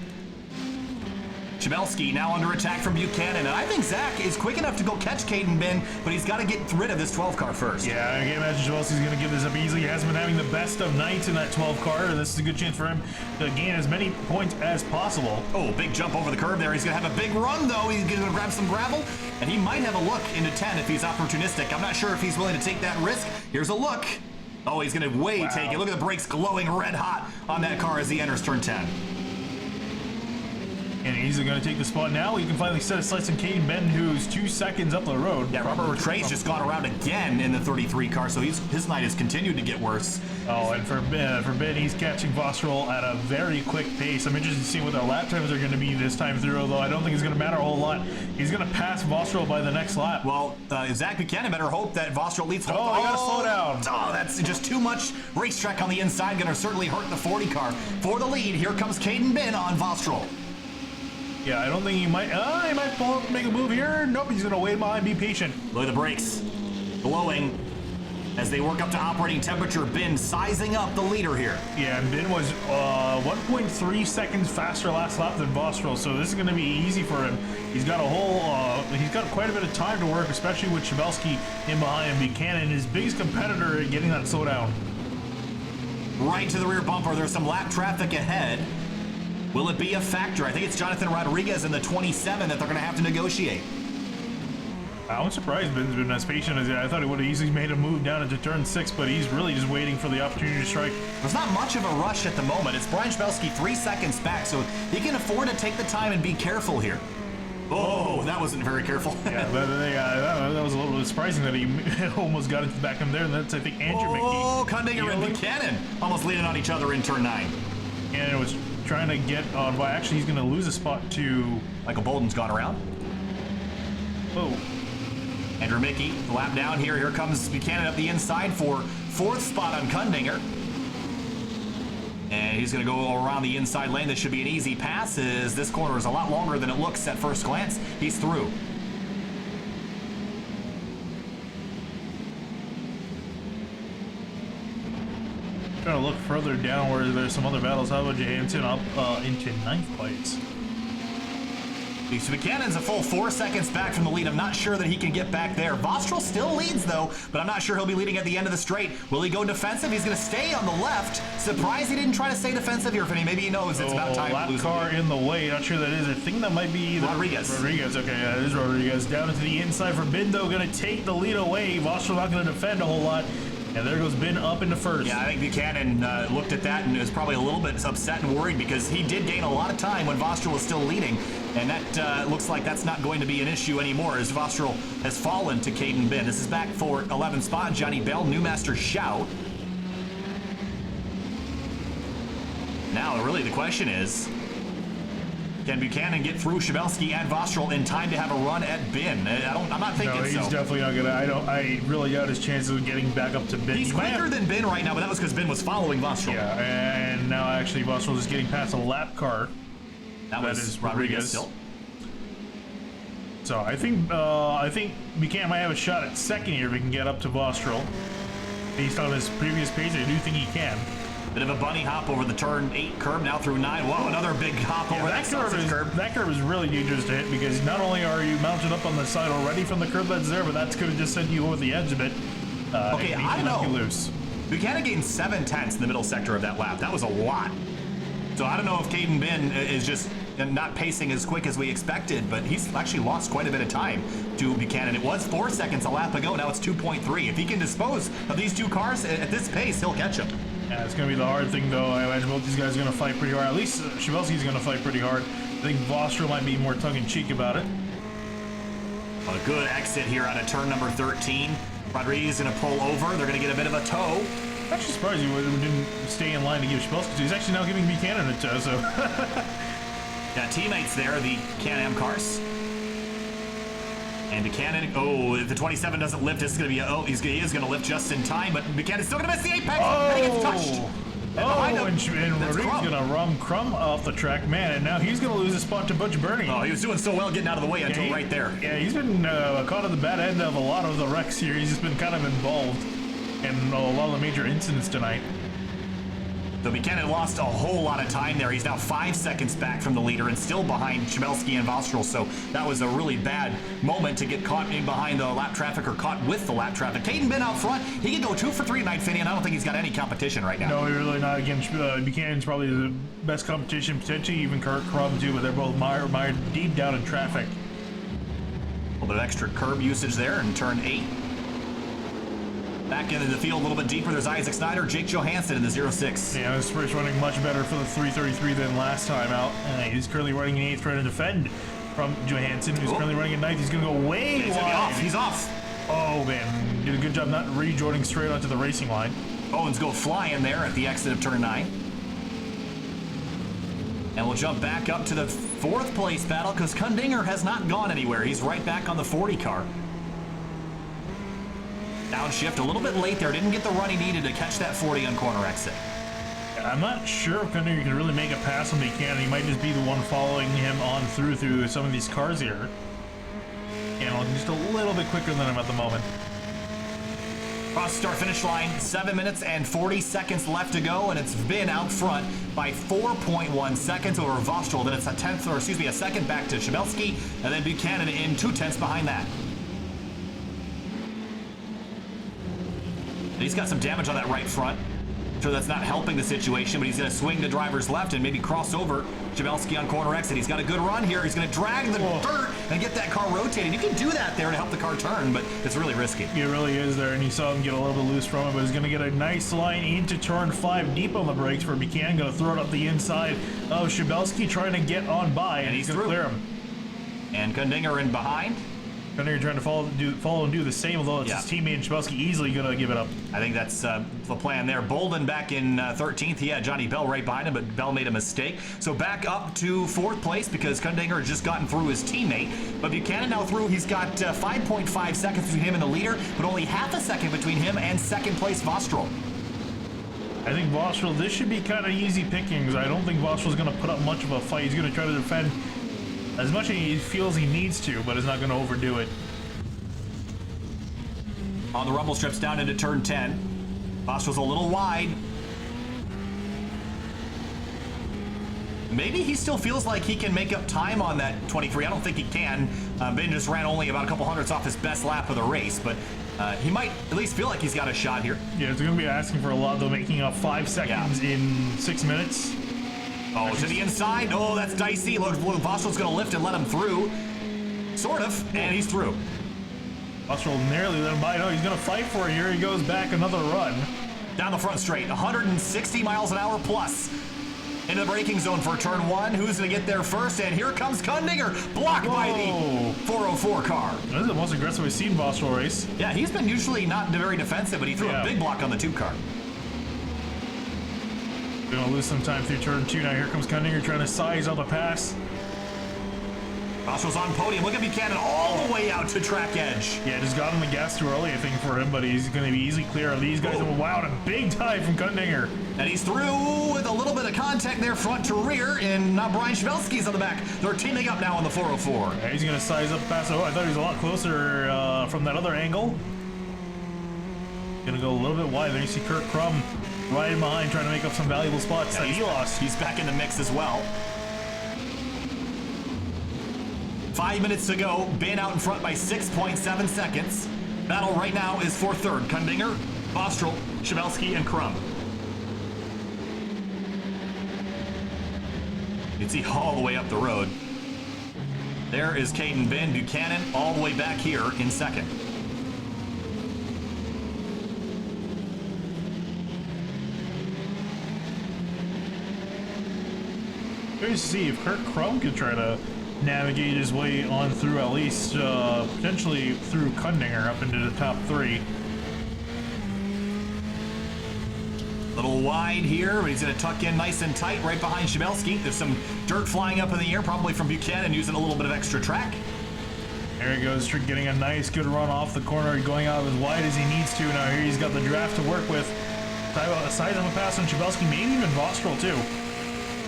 [SPEAKER 1] Chabelski now under attack from Buchanan, and I think Zach is quick enough to go catch Caden Bin, but he's got to get rid of this 12 car first.
[SPEAKER 2] Yeah, I can't imagine Chabelski's going to give this up easily. He hasn't been having the best of nights in that 12 car, and this is a good chance for him to gain as many points as possible.
[SPEAKER 1] Oh, big jump over the curb there. He's going to have a big run, though. He's going to grab some gravel, and he might have a look into 10 if he's opportunistic. I'm not sure if he's willing to take that risk. Here's a look. Oh, he's going to take it. Look at the brakes glowing red hot on that car as he enters turn 10.
[SPEAKER 2] And he's going to take the spot now. He can finally set his sights on Caden Ben, who's 2 seconds up the road.
[SPEAKER 1] Yeah, Robert Rattray's just gone around again in the 33 car, so his night has continued to get worse.
[SPEAKER 2] Oh, and for Ben, he's catching Vostrel at a very quick pace. I'm interested to see what their lap times are going to be this time through, although I don't think it's going to matter a whole lot. He's going to pass Vostrel by the next lap.
[SPEAKER 1] Well, Zach Buchanan better hope that Vostrel leads.
[SPEAKER 2] Oh, he got to slow down.
[SPEAKER 1] Oh, that's just too much racetrack on the inside. Going to certainly hurt the 40 car. For the lead, here comes Caden Ben on Vostrel.
[SPEAKER 2] Yeah, I don't think he might pull up and make a move here. Nope, he's gonna wait behind, be patient.
[SPEAKER 1] Look at the brakes. Glowing as they work up to operating temperature. Bin sizing up the leader here.
[SPEAKER 2] Yeah, and Bin was 1.3 seconds faster last lap than Vostrel, so this is gonna be easy for him. He's got he's got quite a bit of time to work, especially with Chabelski in behind him. Buchanan, his biggest competitor at getting that slowdown.
[SPEAKER 1] Right to the rear bumper. There's some lap traffic ahead. Will it be a factor? I think it's Jonathan Rodriguez in the 27 that they're going to have to negotiate.
[SPEAKER 2] I'm surprised Ben's been as patient as I thought he would have easily made a move down into turn 6, but he's really just waiting for the opportunity to strike.
[SPEAKER 1] There's not much of a rush at the moment. It's Brian Chabelski 3 seconds back, so he can afford to take the time and be careful here. Oh, that wasn't very careful.
[SPEAKER 2] Yeah, that was a little bit surprising that he almost got into the back of him there, and that's, I think, Andrew McKee.
[SPEAKER 1] Oh, Kundinger and Buchanan almost leaning on each other in turn 9.
[SPEAKER 2] And it was trying to get on, well, actually, he's going to lose a spot to...
[SPEAKER 1] Michael Bolden's gone around.
[SPEAKER 2] Oh.
[SPEAKER 1] Andrew Mickey, the lap down here. Here comes Buchanan up the inside for 4th spot on Kundinger. And he's going to go around the inside lane. This should be an easy pass, as this corner is a lot longer than it looks at first glance. He's through.
[SPEAKER 2] Trying to look further down where there's some other battles. How about Johansson up into 9th place?
[SPEAKER 1] So Buchanan's a full 4 seconds back from the lead. I'm not sure that he can get back there. Vostrel still leads, though, but I'm not sure he'll be leading at the end of the straight. Will he go defensive? He's going to stay on the left. Surprised he didn't try to stay defensive here, Finney. Maybe he knows it's about time to lose.
[SPEAKER 2] Lap car in the way. Not sure that is. I think that might be
[SPEAKER 1] Rodriguez.
[SPEAKER 2] Rodriguez. Okay, yeah, it is Rodriguez. Down into the inside for Bindo. Going to take the lead away. Vostrel not going to defend a whole lot. And there goes Bin up into first.
[SPEAKER 1] Yeah, I think Buchanan looked at that and was probably a little bit upset and worried because he did gain a lot of time when Vostrel was still leading. And that looks like that's not going to be an issue anymore as Vostrel has fallen to Caden Bin. This is back for 11th spot. Johnny Bell, Newmaster Shout. Now, really, the question is, can Buchanan get through Shabelski and Vostrel in time to have a run at Bin? I'm not thinking so.
[SPEAKER 2] No, he's definitely not gonna. I really doubt his chances of getting back up to Bin.
[SPEAKER 1] He's quicker than Bin right now, but that was because Bin was following Vostrel.
[SPEAKER 2] Yeah, and now actually Vostrel is getting past a lap car.
[SPEAKER 1] That was Rodriguez still.
[SPEAKER 2] So I think Buchanan might have a shot at second here if he can get up to Vostrel. Based on his previous pace, I do think he can.
[SPEAKER 1] Bit of a bunny hop over the turn 8 curb, now through 9. Whoa, another big hop over that curb.
[SPEAKER 2] That curb is really dangerous to hit because not only are you mounted up on the side already from the curb that's there, but that's going to just send you over the edge of it.
[SPEAKER 1] Okay, I know.
[SPEAKER 2] You loose.
[SPEAKER 1] Buchanan gained 7/10 in the middle sector of that lap. That was a lot. So I don't know if Caden Bin is just not pacing as quick as we expected, but he's actually lost quite a bit of time to Buchanan. It was 4 seconds a lap ago, now it's 2.3. If he can dispose of these two cars at this pace, he'll catch them.
[SPEAKER 2] Yeah, it's going to be the hard thing, though. I imagine both these guys are going to fight pretty hard. At least Shabelski's going to fight pretty hard. I think Vostrel might be more tongue-in-cheek about it.
[SPEAKER 1] A good exit here out of turn number 13. Rodriguez going to pull over. They're going to get a bit of a tow.
[SPEAKER 2] I'm actually surprised he didn't stay in line to give Shabelski. He's actually now giving Buchanan a tow, so...
[SPEAKER 1] Got teammates there, the Can-Am cars. And Buchanan, oh, if the 27 doesn't lift, this is going to be he is going to lift just in time, but Buchanan's still going to miss the apex, and he gets touched.
[SPEAKER 2] And Rodriguez going to run Crumb off the track, man, and now he's going to lose his spot to Butch Bernie.
[SPEAKER 1] Oh, he was doing so well getting out of the way until right there.
[SPEAKER 2] Yeah, he's been caught at the bad end of a lot of the wrecks here. He's just been kind of involved in a lot of the major incidents tonight.
[SPEAKER 1] So Buchanan lost a whole lot of time there. He's now 5 seconds back from the leader and still behind Shabelski and Vostrel. So that was a really bad moment to get caught in behind the lap traffic or caught with the lap traffic. Caden Bin out front. He can go 2 for 3 tonight, Finney, and I don't think he's got any competition right now.
[SPEAKER 2] No, really not. Again, Buchanan's probably the best competition, potentially even Kurt Crumb too, but they're both mired deep down in traffic.
[SPEAKER 1] A little bit of extra curb usage there in turn 8. Back into the field a little bit deeper, there's Isaac Snyder, Jake Johansson in the 06.
[SPEAKER 2] Yeah, this race running much better for the 333 than last time out. He's currently running in 8th, trying to defend from Johansson, who's currently running in 9th. He's going to go way
[SPEAKER 1] He's
[SPEAKER 2] wide.
[SPEAKER 1] Gonna be off. He's off.
[SPEAKER 2] Oh, man. Did a good job not rejoining straight onto the racing line.
[SPEAKER 1] Owens go flying there at the exit of turn 9. And we'll jump back up to the 4th place battle because Kundinger has not gone anywhere. He's right back on the 40 car. Downshift a little bit late there. Didn't get the run he needed to catch that 40 on corner exit.
[SPEAKER 2] I'm not sure if Kundinger can really make a pass on Buchanan. He might just be the one following him on through some of these cars here. And just a little bit quicker than him at the moment.
[SPEAKER 1] Cross start finish line, 7 minutes and 40 seconds left to go, and it's been out front by 4.1 seconds over Vostrel. Then it's a second back to Shabelski, and then Buchanan in 2/10 behind that. He's got some damage on that right front. I'm sure that's not helping the situation, but he's going to swing to driver's left and maybe cross over Shabelski on corner exit. He's got a good run here. He's going to drag the dirt and get that car rotating. You can do that there to help the car turn, but it's really risky.
[SPEAKER 2] It really is there, and you saw him get a little bit loose from it, but he's going to get a nice line into turn 5 deep on the brakes for Buchanan. Going to throw it up the inside of Shabelski, trying to get on by, and he's going to clear him.
[SPEAKER 1] And Kundinger in behind.
[SPEAKER 2] Kundinger trying to follow and do the same, although it's his teammate Shabelski easily going to give it up.
[SPEAKER 1] I think that's the plan there. Bolden back in 13th. He had Johnny Bell right behind him, but Bell made a mistake. So back up to 4th place because Kundinger has just gotten through his teammate. But Buchanan now through. He's got 5.5 seconds between him and the leader, but only half a second between him and 2nd place Vostrel.
[SPEAKER 2] I think Vostrel, this should be kind of easy pickings. I don't think Vostrel's going to put up much of a fight. He's going to try to defend as much as he feels he needs to, but is not going to overdo it.
[SPEAKER 1] On the rumble strips down into turn 10. Vostrel's a little wide. Maybe he still feels like he can make up time on that 23. I don't think he can. Ben just ran only about a couple hundredths off his best lap of the race, but he might at least feel like he's got a shot here.
[SPEAKER 2] Yeah, it's going to be asking for a lot, though, making up 5 seconds in 6 minutes.
[SPEAKER 1] Oh, to the inside. Oh, that's dicey. Look, Vostrel's going to lift and let him through. Sort of, and he's through.
[SPEAKER 2] Austral nearly let him by. No, he's going to fight for it. Here he goes back, another run.
[SPEAKER 1] Down the front straight, 160 miles an hour plus. Into the braking zone for turn 1. Who's going to get there first? And here comes Kundinger, blocked by the 404 car.
[SPEAKER 2] This is the most aggressive we've seen in Austral race.
[SPEAKER 1] Yeah, he's been usually not very defensive, but he threw a big block on the 2 car.
[SPEAKER 2] Gonna lose some time through turn 2. Now here comes Kundinger trying to size out the pass.
[SPEAKER 1] Austral's on podium. Look at Buchanan all the way out to track edge.
[SPEAKER 2] Yeah, just got on the gas too early, I think, for him, but he's going to be easily clear of these guys. Wow, and a big tie from Kundinger.
[SPEAKER 1] And he's through with a little bit of contact there front to rear, and now Brian Schmelski's on the back. They're teaming up now on the 404.
[SPEAKER 2] Yeah, he's going to size up fast. Oh, I thought he was a lot closer from that other angle. Going to go a little bit wide there. You see Kurt Crum riding behind, trying to make up some valuable spots that he lost.
[SPEAKER 1] He's back in the mix as well. 5 minutes to go. Ben out in front by 6.7 seconds. Battle right now is for third. Kundinger, Austral, Schmelski, and Crum. You can see all the way up the road. There is Caden Ben Buchanan all the way back here in second.
[SPEAKER 2] Curious to see if Kurt Crum could try to navigate his way on through, at least potentially through Kundinger up into the top 3.
[SPEAKER 1] Little wide here, but he's going to tuck in nice and tight right behind Schmelski. There's some dirt flying up in the air, probably from Buchanan using a little bit of extra track.
[SPEAKER 2] There he goes, getting a nice, good run off the corner, going out as wide as he needs to. Now here he's got the draft to work with. Size of a pass on Schmelski, maybe even Austral too.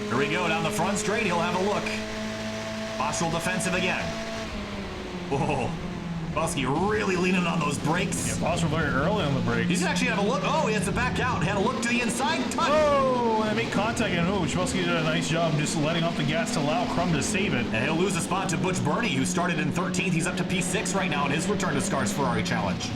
[SPEAKER 1] Here we go, down the front straight, he'll have a look. Austral defensive again. Whoa. Schmelski really leaning on those brakes.
[SPEAKER 2] Yeah, Austral very early on the brakes.
[SPEAKER 1] He's actually had a look. Oh, he has to back out. Had a look to the inside. Touch.
[SPEAKER 2] Oh, and they make contact, and Schmelski did a nice job just letting off the gas to allow Crum to save it.
[SPEAKER 1] And he'll lose a spot to Butch Burney, who started in 13th. He's up to P6 right now in his return to SCRS Ferrari Challenge.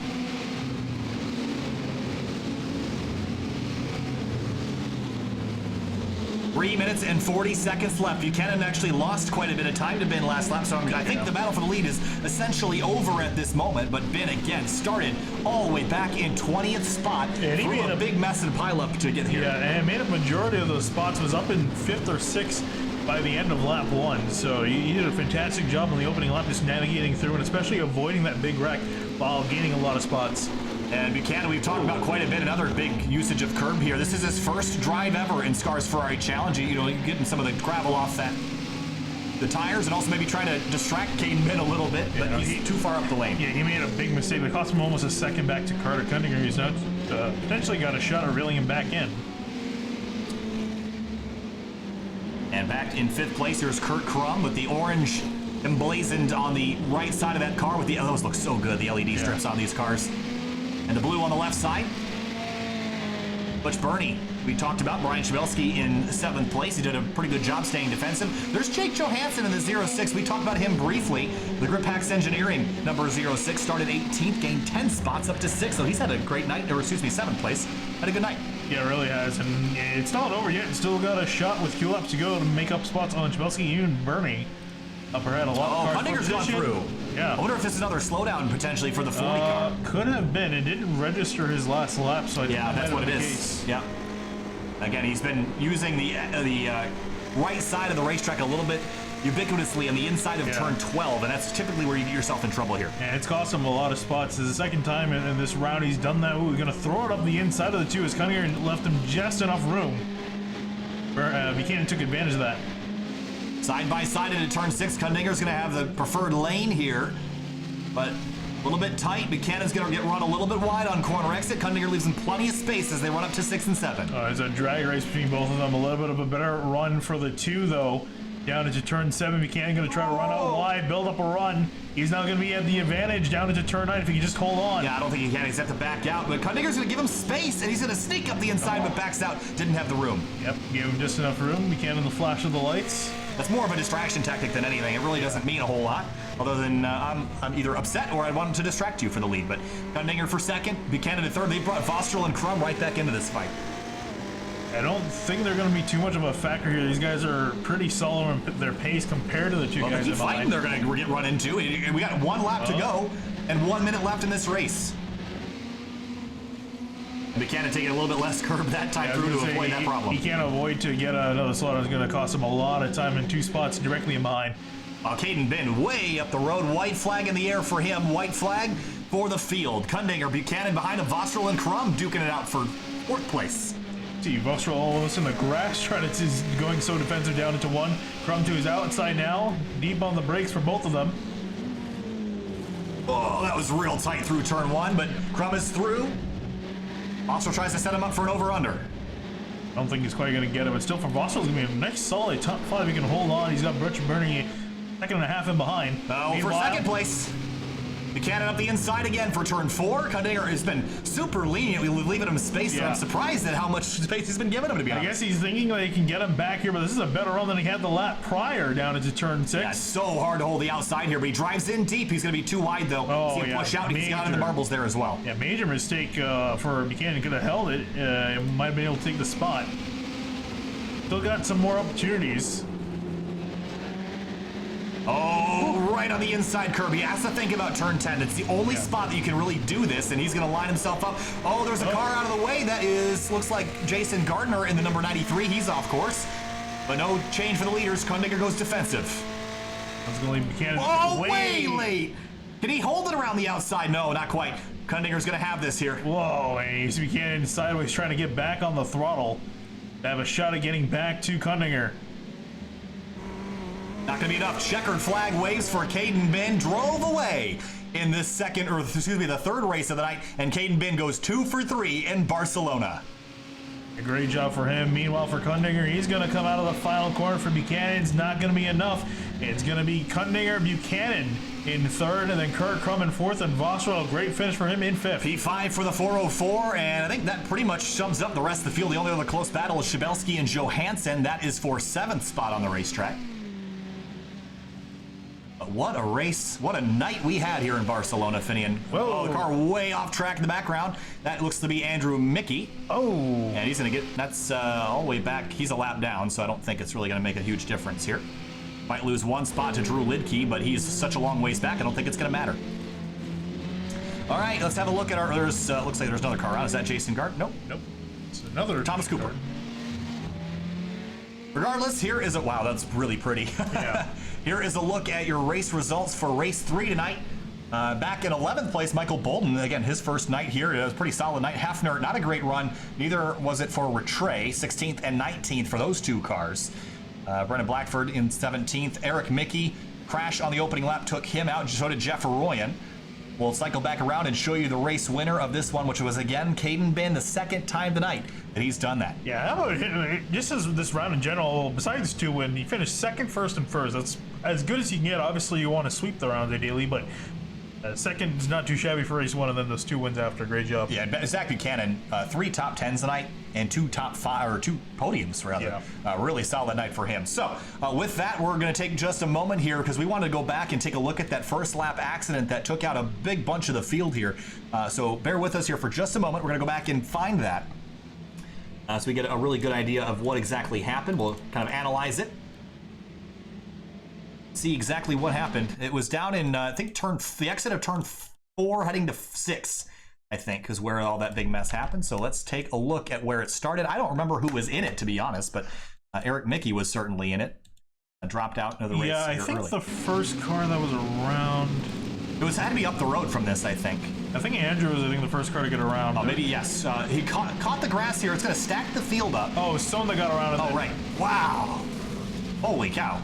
[SPEAKER 1] 3 minutes and 40 seconds left. Buchanan actually lost quite a bit of time to Ben last lap, so I think the battle for the lead is essentially over at this moment, but Ben again started all the way back in 20th spot.
[SPEAKER 2] And he made
[SPEAKER 1] a big mess and pile up to get here.
[SPEAKER 2] Yeah, and made a majority of those spots, was up in 5th or 6th by the end of lap 1, so he did a fantastic job on the opening lap just navigating through and especially avoiding that big wreck while gaining a lot of spots.
[SPEAKER 1] And Buchanan, we've talked about quite a bit. Another big usage of curb here. This is his first drive ever in SCRS Ferrari Challenge. You know, getting some of the gravel off the tires and also maybe trying to distract Caden Ben a little bit, but he's too far up the lane.
[SPEAKER 2] Yeah, he made a big mistake. It cost him almost a second back to Carter Kundinger. He's now potentially got a shot at reeling him back in.
[SPEAKER 1] And back in 5th place, here's Kurt Crum with the orange emblazoned on the right side of that car with the, oh, those look so good, the LED strips on these cars. And the blue on the left side. Butch Burney, we talked about Brian Schmelski in 7th place. He did a pretty good job staying defensive. There's Jake Johansson in the 06. We talked about him briefly. The Grip Packs Engineering number 06 started 18th, gained 10 spots up to 6th. So he's had a great night, or excuse me, 7th place. Had a good night.
[SPEAKER 2] Yeah, it really has. And it's not over yet. It's still got a shot with fuel laps to go to make up spots on Schmelski, even Burney. Up ahead a lot.
[SPEAKER 1] Oh, Kundiger's gone through.
[SPEAKER 2] Yeah.
[SPEAKER 1] I wonder if this is another slowdown potentially for the 40 car.
[SPEAKER 2] Could have been. It didn't register his last lap, so I think
[SPEAKER 1] yeah, that's what it is.
[SPEAKER 2] Case.
[SPEAKER 1] Yeah. Again, he's been using the right side of the racetrack a little bit ubiquitously on the inside of turn 12, and that's typically where you get yourself in trouble here.
[SPEAKER 2] Yeah, it's cost him a lot of spots. This is the second time in this round he's done that. Ooh, we're going to throw it up the inside of the 2 as Kundinger left him just enough room. Buchanan took advantage of that.
[SPEAKER 1] Side by side into turn 6, Kundinger's going to have the preferred lane here, but a little bit tight. Buchanan's going to get run a little bit wide on corner exit. Kundinger leaves him plenty of space as they run up to 6 and 7.
[SPEAKER 2] It's a drag race between both of them. A little bit of a better run for the 2, though. Down into turn 7, Buchanan going to try to run out wide, build up a run. He's now going to be at the advantage down into turn 9 if he can just hold on.
[SPEAKER 1] Yeah, I don't think he can. He's have to back out, but Kundinger's going to give him space, and he's going to sneak up the inside, but backs out. Didn't have the room.
[SPEAKER 2] Yep, gave him just enough room. Buchanan the flash of the lights.
[SPEAKER 1] That's more of a distraction tactic than anything. It really doesn't mean a whole lot, other than I'm either upset or I want to distract you for the lead. But Kundinger for 2nd, Buchanan in 3rd. They brought Vostrel and Crum right back into this fight.
[SPEAKER 2] I don't think they're going to be too much of a factor here. These guys are pretty solid in their pace compared to the 2 guys.
[SPEAKER 1] Well, they keep fighting. They're going to get run into. We got 1 lap to go. and 1 minute left in this race. And Buchanan taking a little bit less curb that time through to avoid that problem.
[SPEAKER 2] He can't avoid to get another slot. It's going to cost him a lot of time in 2 spots directly in behind.
[SPEAKER 1] Caden Bin way up the road. White flag in the air for him. White flag for the field. Kundinger, Buchanan behind him. Vostrel and Crum duking it out for 4th place.
[SPEAKER 2] See, Vostrel almost in the grass, trying to going so defensive down into 1. Crum to his outside now. Deep on the brakes for both of them.
[SPEAKER 1] Oh, that was real tight through turn 1, but Crum is through. Vostrel tries to set him up for an over-under.
[SPEAKER 2] I don't think he's quite going to get it, but still for Vostrel, it's going to be a nice solid top 5. He can hold on. He's got Butcher Bernie 1.5 seconds in behind.
[SPEAKER 1] Oh, for 2nd place. Buchanan up the inside again for turn 4. Kundinger has been super lenient. We're leaving him space, so I'm surprised at how much space he's been giving him, to be honest.
[SPEAKER 2] I guess he's thinking that he can get him back here, but this is a better run than he had the lap prior down into turn 6.
[SPEAKER 1] Yeah, it's so hard to hold the outside here, but he drives in deep. He's going to be too wide, though.
[SPEAKER 2] Oh,
[SPEAKER 1] See him push out. He's got in the marbles there as well.
[SPEAKER 2] Yeah, major mistake for Buchanan. Could have held it. Might have been able to take the spot. Still got some more opportunities.
[SPEAKER 1] Oh, right on the inside curb. He has to think about turn 10. It's the only spot that you can really do this, and he's going to line himself up. Oh, there's a car out of the way. That looks like Jason Gardner in the number 93. He's off course. But no change for the leaders. Kundinger goes defensive.
[SPEAKER 2] That's going to leave Buchanan
[SPEAKER 1] way late. Did he hold it around the outside? No, not quite. Kundinger's going to have this here.
[SPEAKER 2] Whoa, and he's Buchanan sideways trying to get back on the throttle to have a shot at getting back to Kundinger.
[SPEAKER 1] Not going to be enough. Checkered flag waves for Caden Bin. Drove away in this the 3rd race of the night, and Caden Bin goes 2 for 3 in Barcelona.
[SPEAKER 2] A great job for him. Meanwhile, for Kundinger, he's going to come out of the final corner for Buchanan. It's not going to be enough. It's going to be Kundinger, Buchanan in 3rd, and then Kurt Crum in 4th, and Vostrel, a great finish for him in 5th.
[SPEAKER 1] P5 for the 404, and I think that pretty much sums up the rest of the field. The only other close battle is Shabelski and Johansson. That is for 7th spot on the racetrack. What a race. What a night we had here in Barcelona, Finian. Oh, the car way off track in the background. That looks to be Andrew Mickey.
[SPEAKER 2] Oh.
[SPEAKER 1] And he's going to get, that's all the way back. He's a lap down, so I don't think it's really going to make a huge difference here. Might lose 1 spot to Drew Lidke, but he's such a long ways back, I don't think it's going to matter. All right, let's have a look at our, looks like there's another car around. Is that Jason Gard? Nope.
[SPEAKER 2] It's another
[SPEAKER 1] Thomas Cooper. Regardless, here is a, wow, that's really pretty.
[SPEAKER 2] Yeah.
[SPEAKER 1] Here is a look at your race results for race 3 tonight. Back in 11th place, Michael Bolton. Again, his first night here. It was a pretty solid night. Hafner, not a great run. Neither was it for Rattray. 16th and 19th for those 2 cars. Brendan Blackford in 17th. Eric Mickey, crash on the opening lap, took him out. So did Jeff Arroyan. We'll cycle back around and show you the race winner of this one, which was, again, Caden Bin, the 2nd time tonight that he's done that.
[SPEAKER 2] Yeah, how about just as this round in general, besides 2 win, he finished 2nd, 1st, and 1st. That's as good as you can get. Obviously, you want to sweep the rounds ideally, but 2nd is not too shabby for race 1, and then those 2 wins after. Great job.
[SPEAKER 1] Yeah, Zach Buchanan, 3 top 10s tonight and 2 top 5, or 2 podiums rather. Yeah. Really solid night for him. So with that, we're going to take just a moment here because we want to go back and take a look at that first lap accident that took out a big bunch of the field here. So bear with us here for just a moment. We're going to go back and find that so we get a really good idea of what exactly happened. We'll kind of analyze it. See exactly what happened. It was down in, I think, the exit of turn 4 heading to 6, I think, is where all that big mess happened. So let's take a look at where it started. I don't remember who was in it, to be honest, but Eric Mickey was certainly in it. Dropped out into the race.
[SPEAKER 2] Yeah, I think early. The first car that was around...
[SPEAKER 1] It had to be up the road from this, I think.
[SPEAKER 2] I think Andrew was, the first car to get around.
[SPEAKER 1] Oh, maybe, yes. He caught the grass here. It's going to stack the field up.
[SPEAKER 2] Oh, Stone that got around it.
[SPEAKER 1] Oh, right. Wow. Holy cow.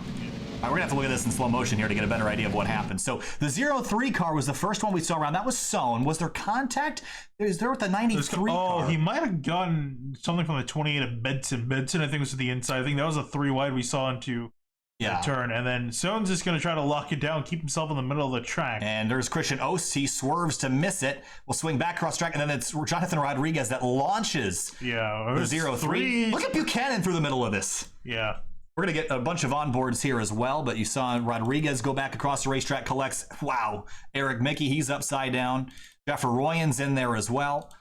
[SPEAKER 1] All right, we're going to have to look at this in slow motion here to get a better idea of what happened. So the 03 car was the first one we saw around. That was Sohn. Was there contact? Is there with the 93 car?
[SPEAKER 2] Oh, he might have gotten something from the 28 of Benson. Benson, I think, was to the inside. I think that was a 3 wide we saw into the turn. And then Sohn's just going to try to lock it down, keep himself in the middle of the track.
[SPEAKER 1] And there's Christian Ost. He swerves to miss it. We'll swing back across track. And then it's Jonathan Rodriguez that launches the 03. Look at Buchanan through the middle of this.
[SPEAKER 2] Yeah.
[SPEAKER 1] We're going to get a bunch of onboards here as well, but you saw Rodriguez go back across the racetrack, collects, wow, Eric Mickey, he's upside down. Jeff Arroyan's in there as well.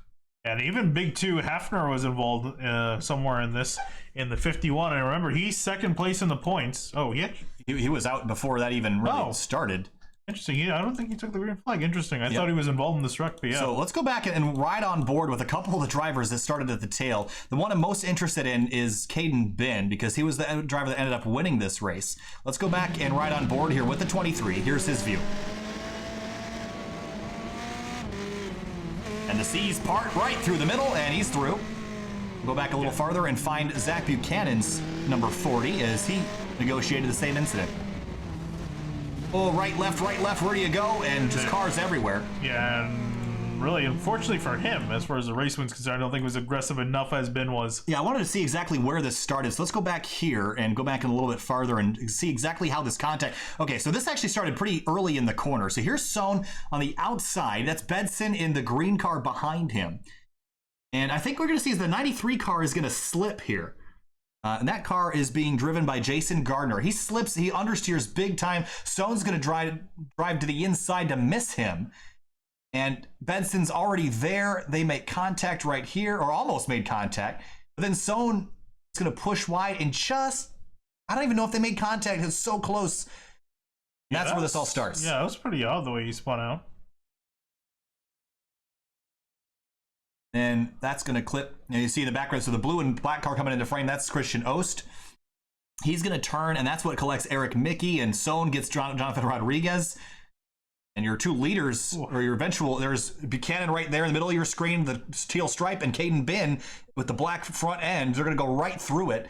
[SPEAKER 2] And even Big 2, Hafner was involved somewhere in this, in the 51. And remember, he's 2nd place in the points. Oh, yeah.
[SPEAKER 1] He was out before that even really started.
[SPEAKER 2] Interesting. Yeah, I don't think he took the green flag. Interesting. I thought he was involved in this wreck, but yeah.
[SPEAKER 1] So let's go back and ride on board with a couple of the drivers that started at the tail. The one I'm most interested in is Caden Bin, because he was the driver that ended up winning this race. Let's go back and ride on board here with the 23. Here's his view. And the seas part right through the middle, and he's through. Go back a little farther and find Zach Buchanan's number 40 as he negotiated the same incident. Oh, right, left, where do you go? And just cars everywhere.
[SPEAKER 2] Yeah, and really, unfortunately for him, as far as the race wind's concerned, I don't think it was aggressive enough as Ben was.
[SPEAKER 1] Yeah, I wanted to see exactly where this started. So let's go back here and go back in a little bit farther and see exactly how this contact... Okay, so this actually started pretty early in the corner. So here's Sohn on the outside. That's Benson in the green car behind him. And I think we're going to see is the 93 car is going to slip here. And that car is being driven by Jason Gardner. He slips, he understeers big time. Sohn's going to drive to the inside to miss him. And Benson's already there. They make contact right here, or almost made contact. But then Sohn is going to push wide and just, I don't even know if they made contact. It's so close. Yeah, that's where this all starts.
[SPEAKER 2] Yeah, that was pretty odd the way he spun out.
[SPEAKER 1] And that's going to clip. And you see in the background, so the blue and black car coming into frame, that's Christian Ost. He's going to turn, and that's what collects Eric Mickey, and Sohn gets Jonathan Rodriguez. And your two leaders, or your eventual, there's Buchanan right there in the middle of your screen, the teal stripe, and Caden Bin with the black front end. They're going to go right through it.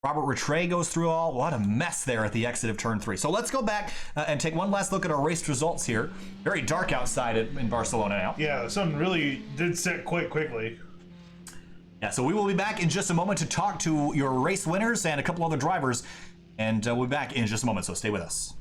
[SPEAKER 1] Robert Rattray goes through all. What a mess there at the exit of turn 3. So let's go back and take one last look at our race results here. Very dark outside in Barcelona now.
[SPEAKER 2] Yeah, the sun really did set quite quickly.
[SPEAKER 1] Yeah, so we will be back in just a moment to talk to your race winners and a couple other drivers. And we'll be back in just a moment, so stay with us.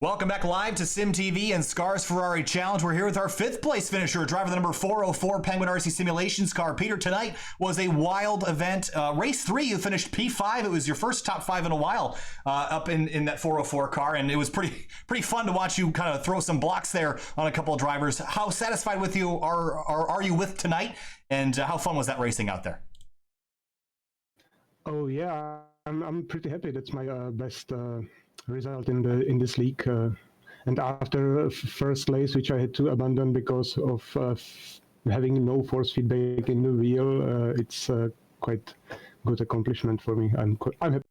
[SPEAKER 1] Welcome back live to SYM TV and SCRS Ferrari Challenge. We're here with our 5th place finisher, driver the number 404 Penguin RC Simulations car. Peter, tonight was a wild event. Race 3, you finished P5. It was your first top 5 in a while up in that 404 car, and it was pretty fun to watch you kind of throw some blocks there on a couple of drivers. How satisfied with you are you with tonight, and how fun was that racing out there?
[SPEAKER 3] Oh yeah, I'm pretty happy. That's my best result in this league. And after first place, which I had to abandon because of having no force feedback in the wheel, it's quite good accomplishment for me. I'm happy.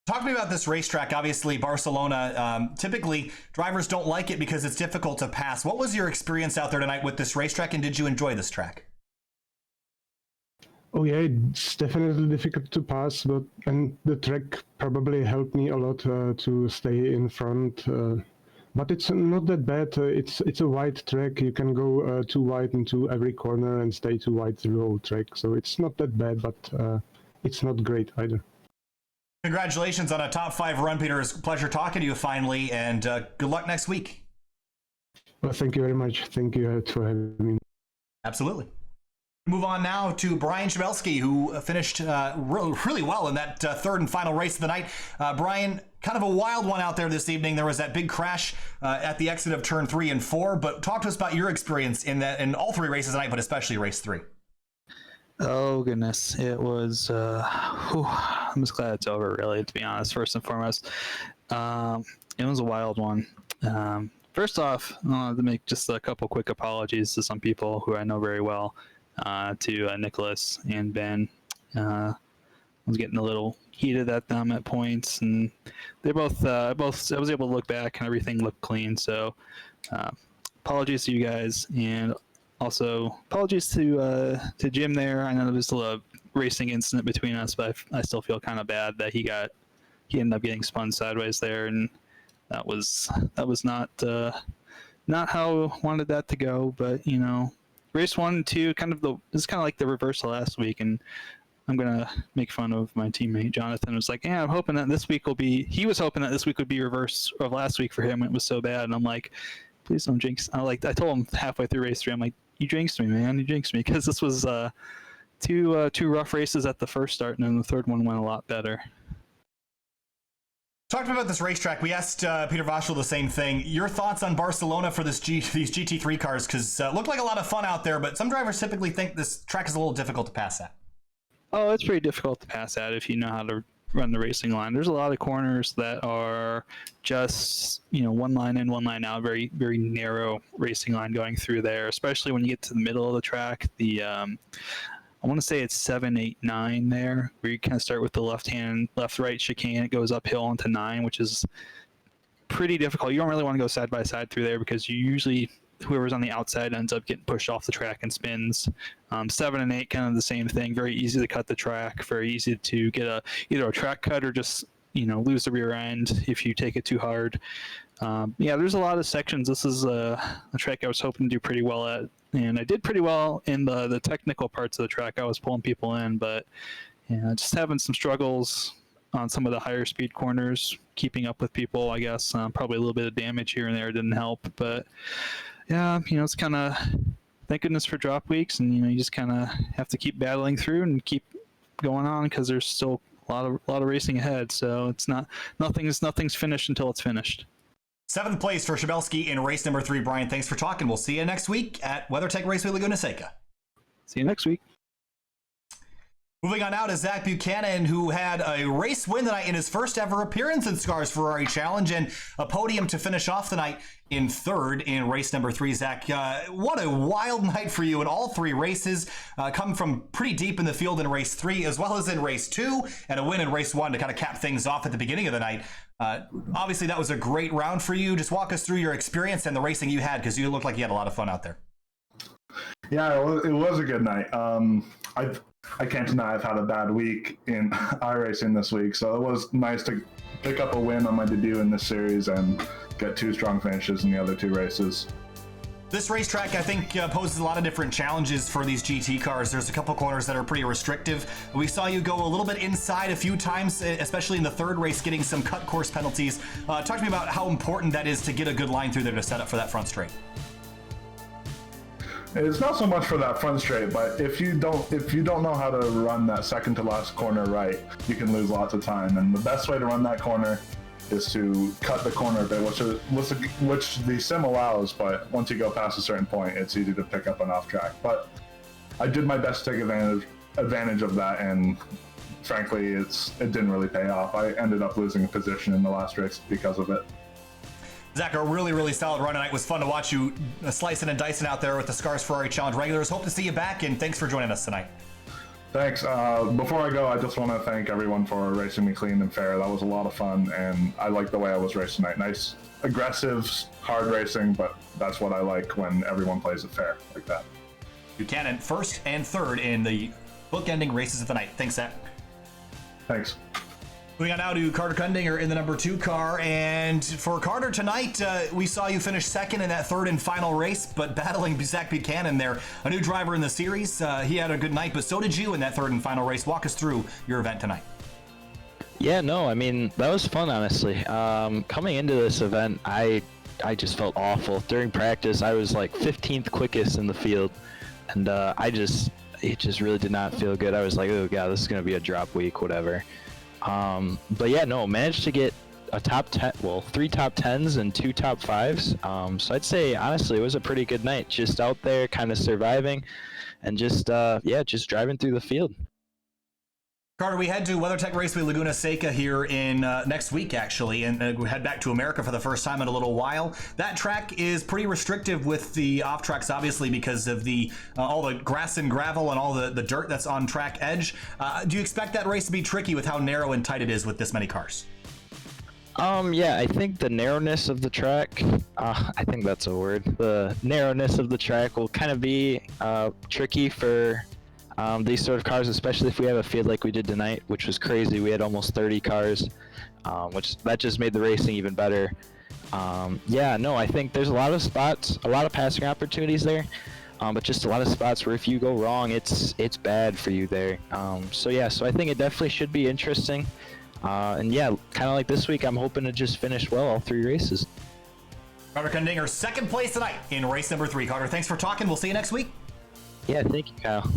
[SPEAKER 1] Talk to me about this racetrack. Obviously, Barcelona, typically drivers don't like it because it's difficult to pass. What was your experience out there tonight with this racetrack, and did you enjoy this track?
[SPEAKER 3] Oh yeah, it's definitely difficult to pass, and the track probably helped me a lot to stay in front. But it's not that bad. It's a wide track. You can go too wide into every corner and stay too wide through the whole track. So it's not that bad, but it's not great either.
[SPEAKER 1] Congratulations on a top 5 run, Peter. It's a pleasure talking to you finally, and good luck next week.
[SPEAKER 3] Well, thank you very much. Thank you for having me.
[SPEAKER 1] Absolutely. Move on now to Brian Chabelski, who finished really well in that third and final race of the night. Brian, kind of a wild one out there this evening. There was that big crash at the exit of turn 3 and 4, but talk to us about your experience in all 3 races tonight, but especially race 3.
[SPEAKER 4] Oh goodness, it was. I'm just glad it's over, really, to be honest. First and foremost, it was a wild one. First off, I wanted to make just a couple quick apologies to some people who I know very well. To Nicholas and Ben. I was getting a little heated at them at points, and they both. I was able to look back and everything looked clean. So, apologies to you guys, and also apologies to Jim there. I know there was a racing incident between us, but I still feel kind of bad that he ended up getting spun sideways there, and that was not how I wanted that to go. But race 1 and 2, it's kind of like the reverse of last week, and I'm gonna make fun of my teammate Jonathan. It was like, yeah, I'm hoping that this week will be. He was hoping that this week would be reverse of last week for him. It was so bad, and I'm like, please don't jinx. I told him halfway through race 3, I'm like, you jinxed me, man. You jinxed me, because this was two rough races at the first start, and then the third one went a lot better.
[SPEAKER 1] Talk to me about this racetrack. We asked Peter Vaschel the same thing. Your thoughts on Barcelona for these GT3 cars? Because it looked like a lot of fun out there, but some drivers typically think this track is a little difficult to pass at.
[SPEAKER 4] Oh, it's pretty difficult to pass at if you know how to run the racing line. There's a lot of corners that are just, one line in, one line out, very, very narrow racing line going through there, especially when you get to the middle of the track. I want to say it's 7, 8, 9 there, where you kind of start with the left-right chicane. It goes uphill into 9, which is pretty difficult. You don't really want to go side by side through there because whoever's on the outside ends up getting pushed off the track and spins. 7 and 8, kind of the same thing. Very easy to cut the track. Very easy to get either a track cut or just lose the rear end if you take it too hard. There's a lot of sections. This is a track I was hoping to do pretty well at, and I did pretty well in the technical parts of the track. I was pulling people in, but just having some struggles on some of the higher speed corners, keeping up with people, I guess. Probably a little bit of damage here and there didn't help, but it's kind of, thank goodness for drop weeks, and you just kind of have to keep battling through and keep going on because there's still a lot of racing ahead. So it's nothing's finished until it's finished.
[SPEAKER 1] 7th place for Chabelski in race number 3. Brian, thanks for talking. We'll see you next week at WeatherTech Raceway Laguna Seca.
[SPEAKER 4] See you next week.
[SPEAKER 1] Moving on now to Zach Buchanan, who had a race win tonight in his first ever appearance in SCRS Ferrari Challenge, and a podium to finish off the night in 3rd in race number 3. Zach, what a wild night for you in all 3 races, coming from pretty deep in the field in race 3 as well as in race 2, and a win in race 1 to kind of cap things off at the beginning of the night. Obviously, that was a great round for you. Just walk us through your experience and the racing you had, because you looked like you had a lot of fun out there.
[SPEAKER 5] Yeah, it was a good night. I can't deny I've had a bad week in iRacing this week, so it was nice to pick up a win on my debut in this series and get 2 strong finishes in the other 2 races.
[SPEAKER 1] This racetrack, I think, poses a lot of different challenges for these GT cars. There's a couple corners that are pretty restrictive. We saw you go a little bit inside a few times, especially in the 3rd race, getting some cut course penalties. Talk to me about how important that is to get a good line through there to set up for that front straight.
[SPEAKER 5] It's not so much for that front straight, but if you don't know how to run that second to last corner right, you can lose lots of time. And the best way to run that corner is to cut the corner a bit, which the sim allows, but once you go past a certain point, it's easy to pick up an off track. But I did my best to take advantage of that and frankly, it didn't really pay off. I ended up losing a position in the last race because of it.
[SPEAKER 1] Zach, a really, really solid run tonight. It was fun to watch you slicing and dicing out there with the SCRS Ferrari Challenge regulars. Hope to see you back, and thanks for joining us tonight.
[SPEAKER 5] Thanks. Before I go, I just want to thank everyone for racing me clean and fair. That was a lot of fun, and I like the way I was raced tonight. Nice, aggressive, hard racing, but that's what I like when everyone plays it fair like that.
[SPEAKER 1] Buchanan first and third in the bookending races of the night. Thanks, Zach.
[SPEAKER 5] Thanks.
[SPEAKER 1] Moving on now to Carter Kundinger in the number 2 car. And for Carter tonight, we saw you finish second in that third and final race, but battling Zach Buchanan there, a new driver in the series. He had a good night, but so did you in that third and final race. Walk us through your event tonight.
[SPEAKER 6] Yeah, no, I mean, that was fun, honestly. Coming into this event, I just felt awful. During practice, I was like 15th quickest in the field, and it just really did not feel good. I was like, oh god, this is going to be a drop week, whatever. But yeah, no, managed to get a top 10, well, 3 top 10s and 2 top 5s. So I'd say, honestly, it was a pretty good night. Just out there kind of surviving and just driving through the field.
[SPEAKER 1] Carter, we head to WeatherTech Raceway Laguna Seca here in next week, actually, and we head back to America for the first time in a little while. That track is pretty restrictive with the off tracks, obviously, because of the all the grass and gravel and all the dirt that's on track edge. Do you expect that race to be tricky with how narrow and tight it is with this many cars?
[SPEAKER 6] Yeah, I think the narrowness of the track, I think that's a word. The narrowness of the track will kind of be tricky for these sort of cars, especially if we have a field like we did tonight, which was crazy. We had almost 30 cars, which that just made the racing even better. Yeah, no, I think there's a lot of spots, a lot of passing opportunities there, but just a lot of spots where if you go wrong, it's bad for you there. So I think it definitely should be interesting. And yeah, kind of like this week, I'm hoping to just finish well all 3 races.
[SPEAKER 1] Carter Kundinger, second place tonight in race number 3. Carter, thanks for talking. We'll see you next week.
[SPEAKER 6] Yeah, thank you, Kyle.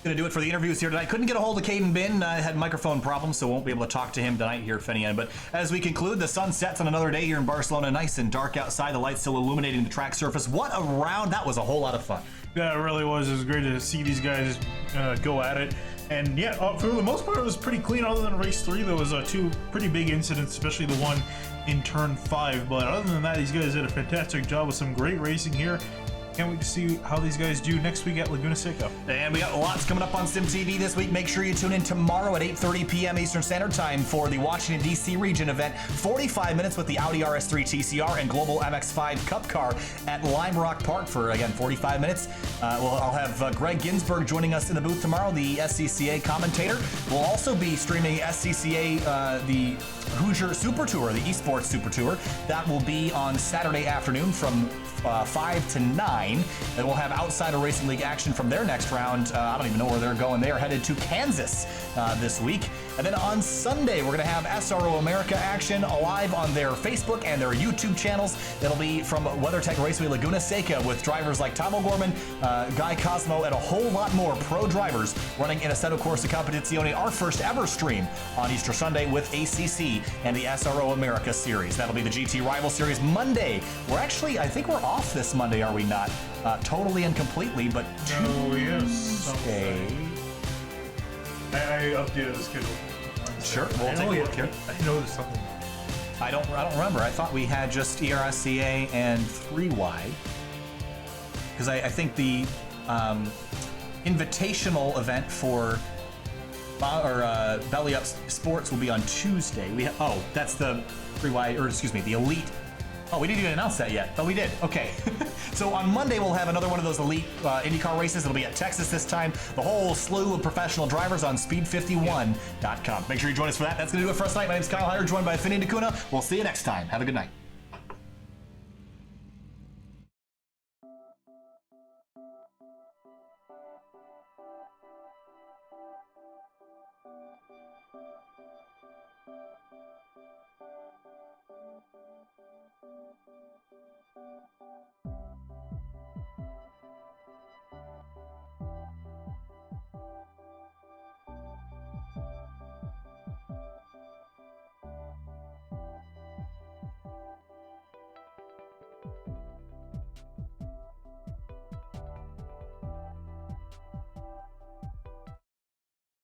[SPEAKER 1] Going to do it for the interviews here tonight. Couldn't get a hold of Caden Bin. Had microphone problems, so won't be able to talk to him tonight here at Finian. But as we conclude, the sun sets on another day here in Barcelona. Nice and dark outside. The lights still illuminating the track surface. What a round. That was a whole lot of fun.
[SPEAKER 2] Yeah, it really was. It was great to see these guys go at it. And yeah, for the most part, it was pretty clean. Other than race 3, there was 2 pretty big incidents, especially the one in turn 5. But other than that, these guys did a fantastic job with some great racing here. Can't wait to see how these guys do next week at Laguna Seca.
[SPEAKER 1] And we got lots coming up on SYM TV this week. Make sure you tune in tomorrow at 8:30 p.m. Eastern Standard Time for the Washington, D.C. region event. 45 minutes with the Audi RS3 TCR and Global MX-5 Cup car at Lime Rock Park for, again, 45 minutes. I'll have Greg Ginsberg joining us in the booth tomorrow, the SCCA commentator. We'll also be streaming SCCA, the Hoosier Super Tour, the Esports Super Tour. That will be on Saturday afternoon from 5 to 9. And we'll have Outsider Racing League action from their next round. I don't even know where they're going. They are headed to Kansas this week. And then on Sunday, we're going to have SRO America action live on their Facebook and their YouTube channels. It'll be from WeatherTech Raceway Laguna Seca with drivers like Tom O'Gorman, Guy Cosmo, and a whole lot more pro drivers running in Assetto Corsa Competizione, our first ever stream on Easter Sunday with ACC and the SRO America series. That'll be the GT Rival Series Monday. I think we're off this Monday, are we not? Totally and completely, but Tuesday.
[SPEAKER 2] I updated the schedule.
[SPEAKER 1] Sure, we'll take a look here.
[SPEAKER 2] I know there's something.
[SPEAKER 1] I don't remember. I thought we had just ERSCA and 3Y. Because I think the invitational event for Belly Up Sports will be on Tuesday. That's the 3Y, or excuse me, the Elite. Oh, we didn't even announce that yet. Oh, we did. Okay. So on Monday, we'll have another one of those Elite IndyCar races. It'll be at Texas this time. The whole slew of professional drivers on speed51.com. Make sure you join us for that. That's going to do it for us tonight. My name's Kyle Hyder, joined by Finney D'Acuna. We'll see you next time. Have a good night.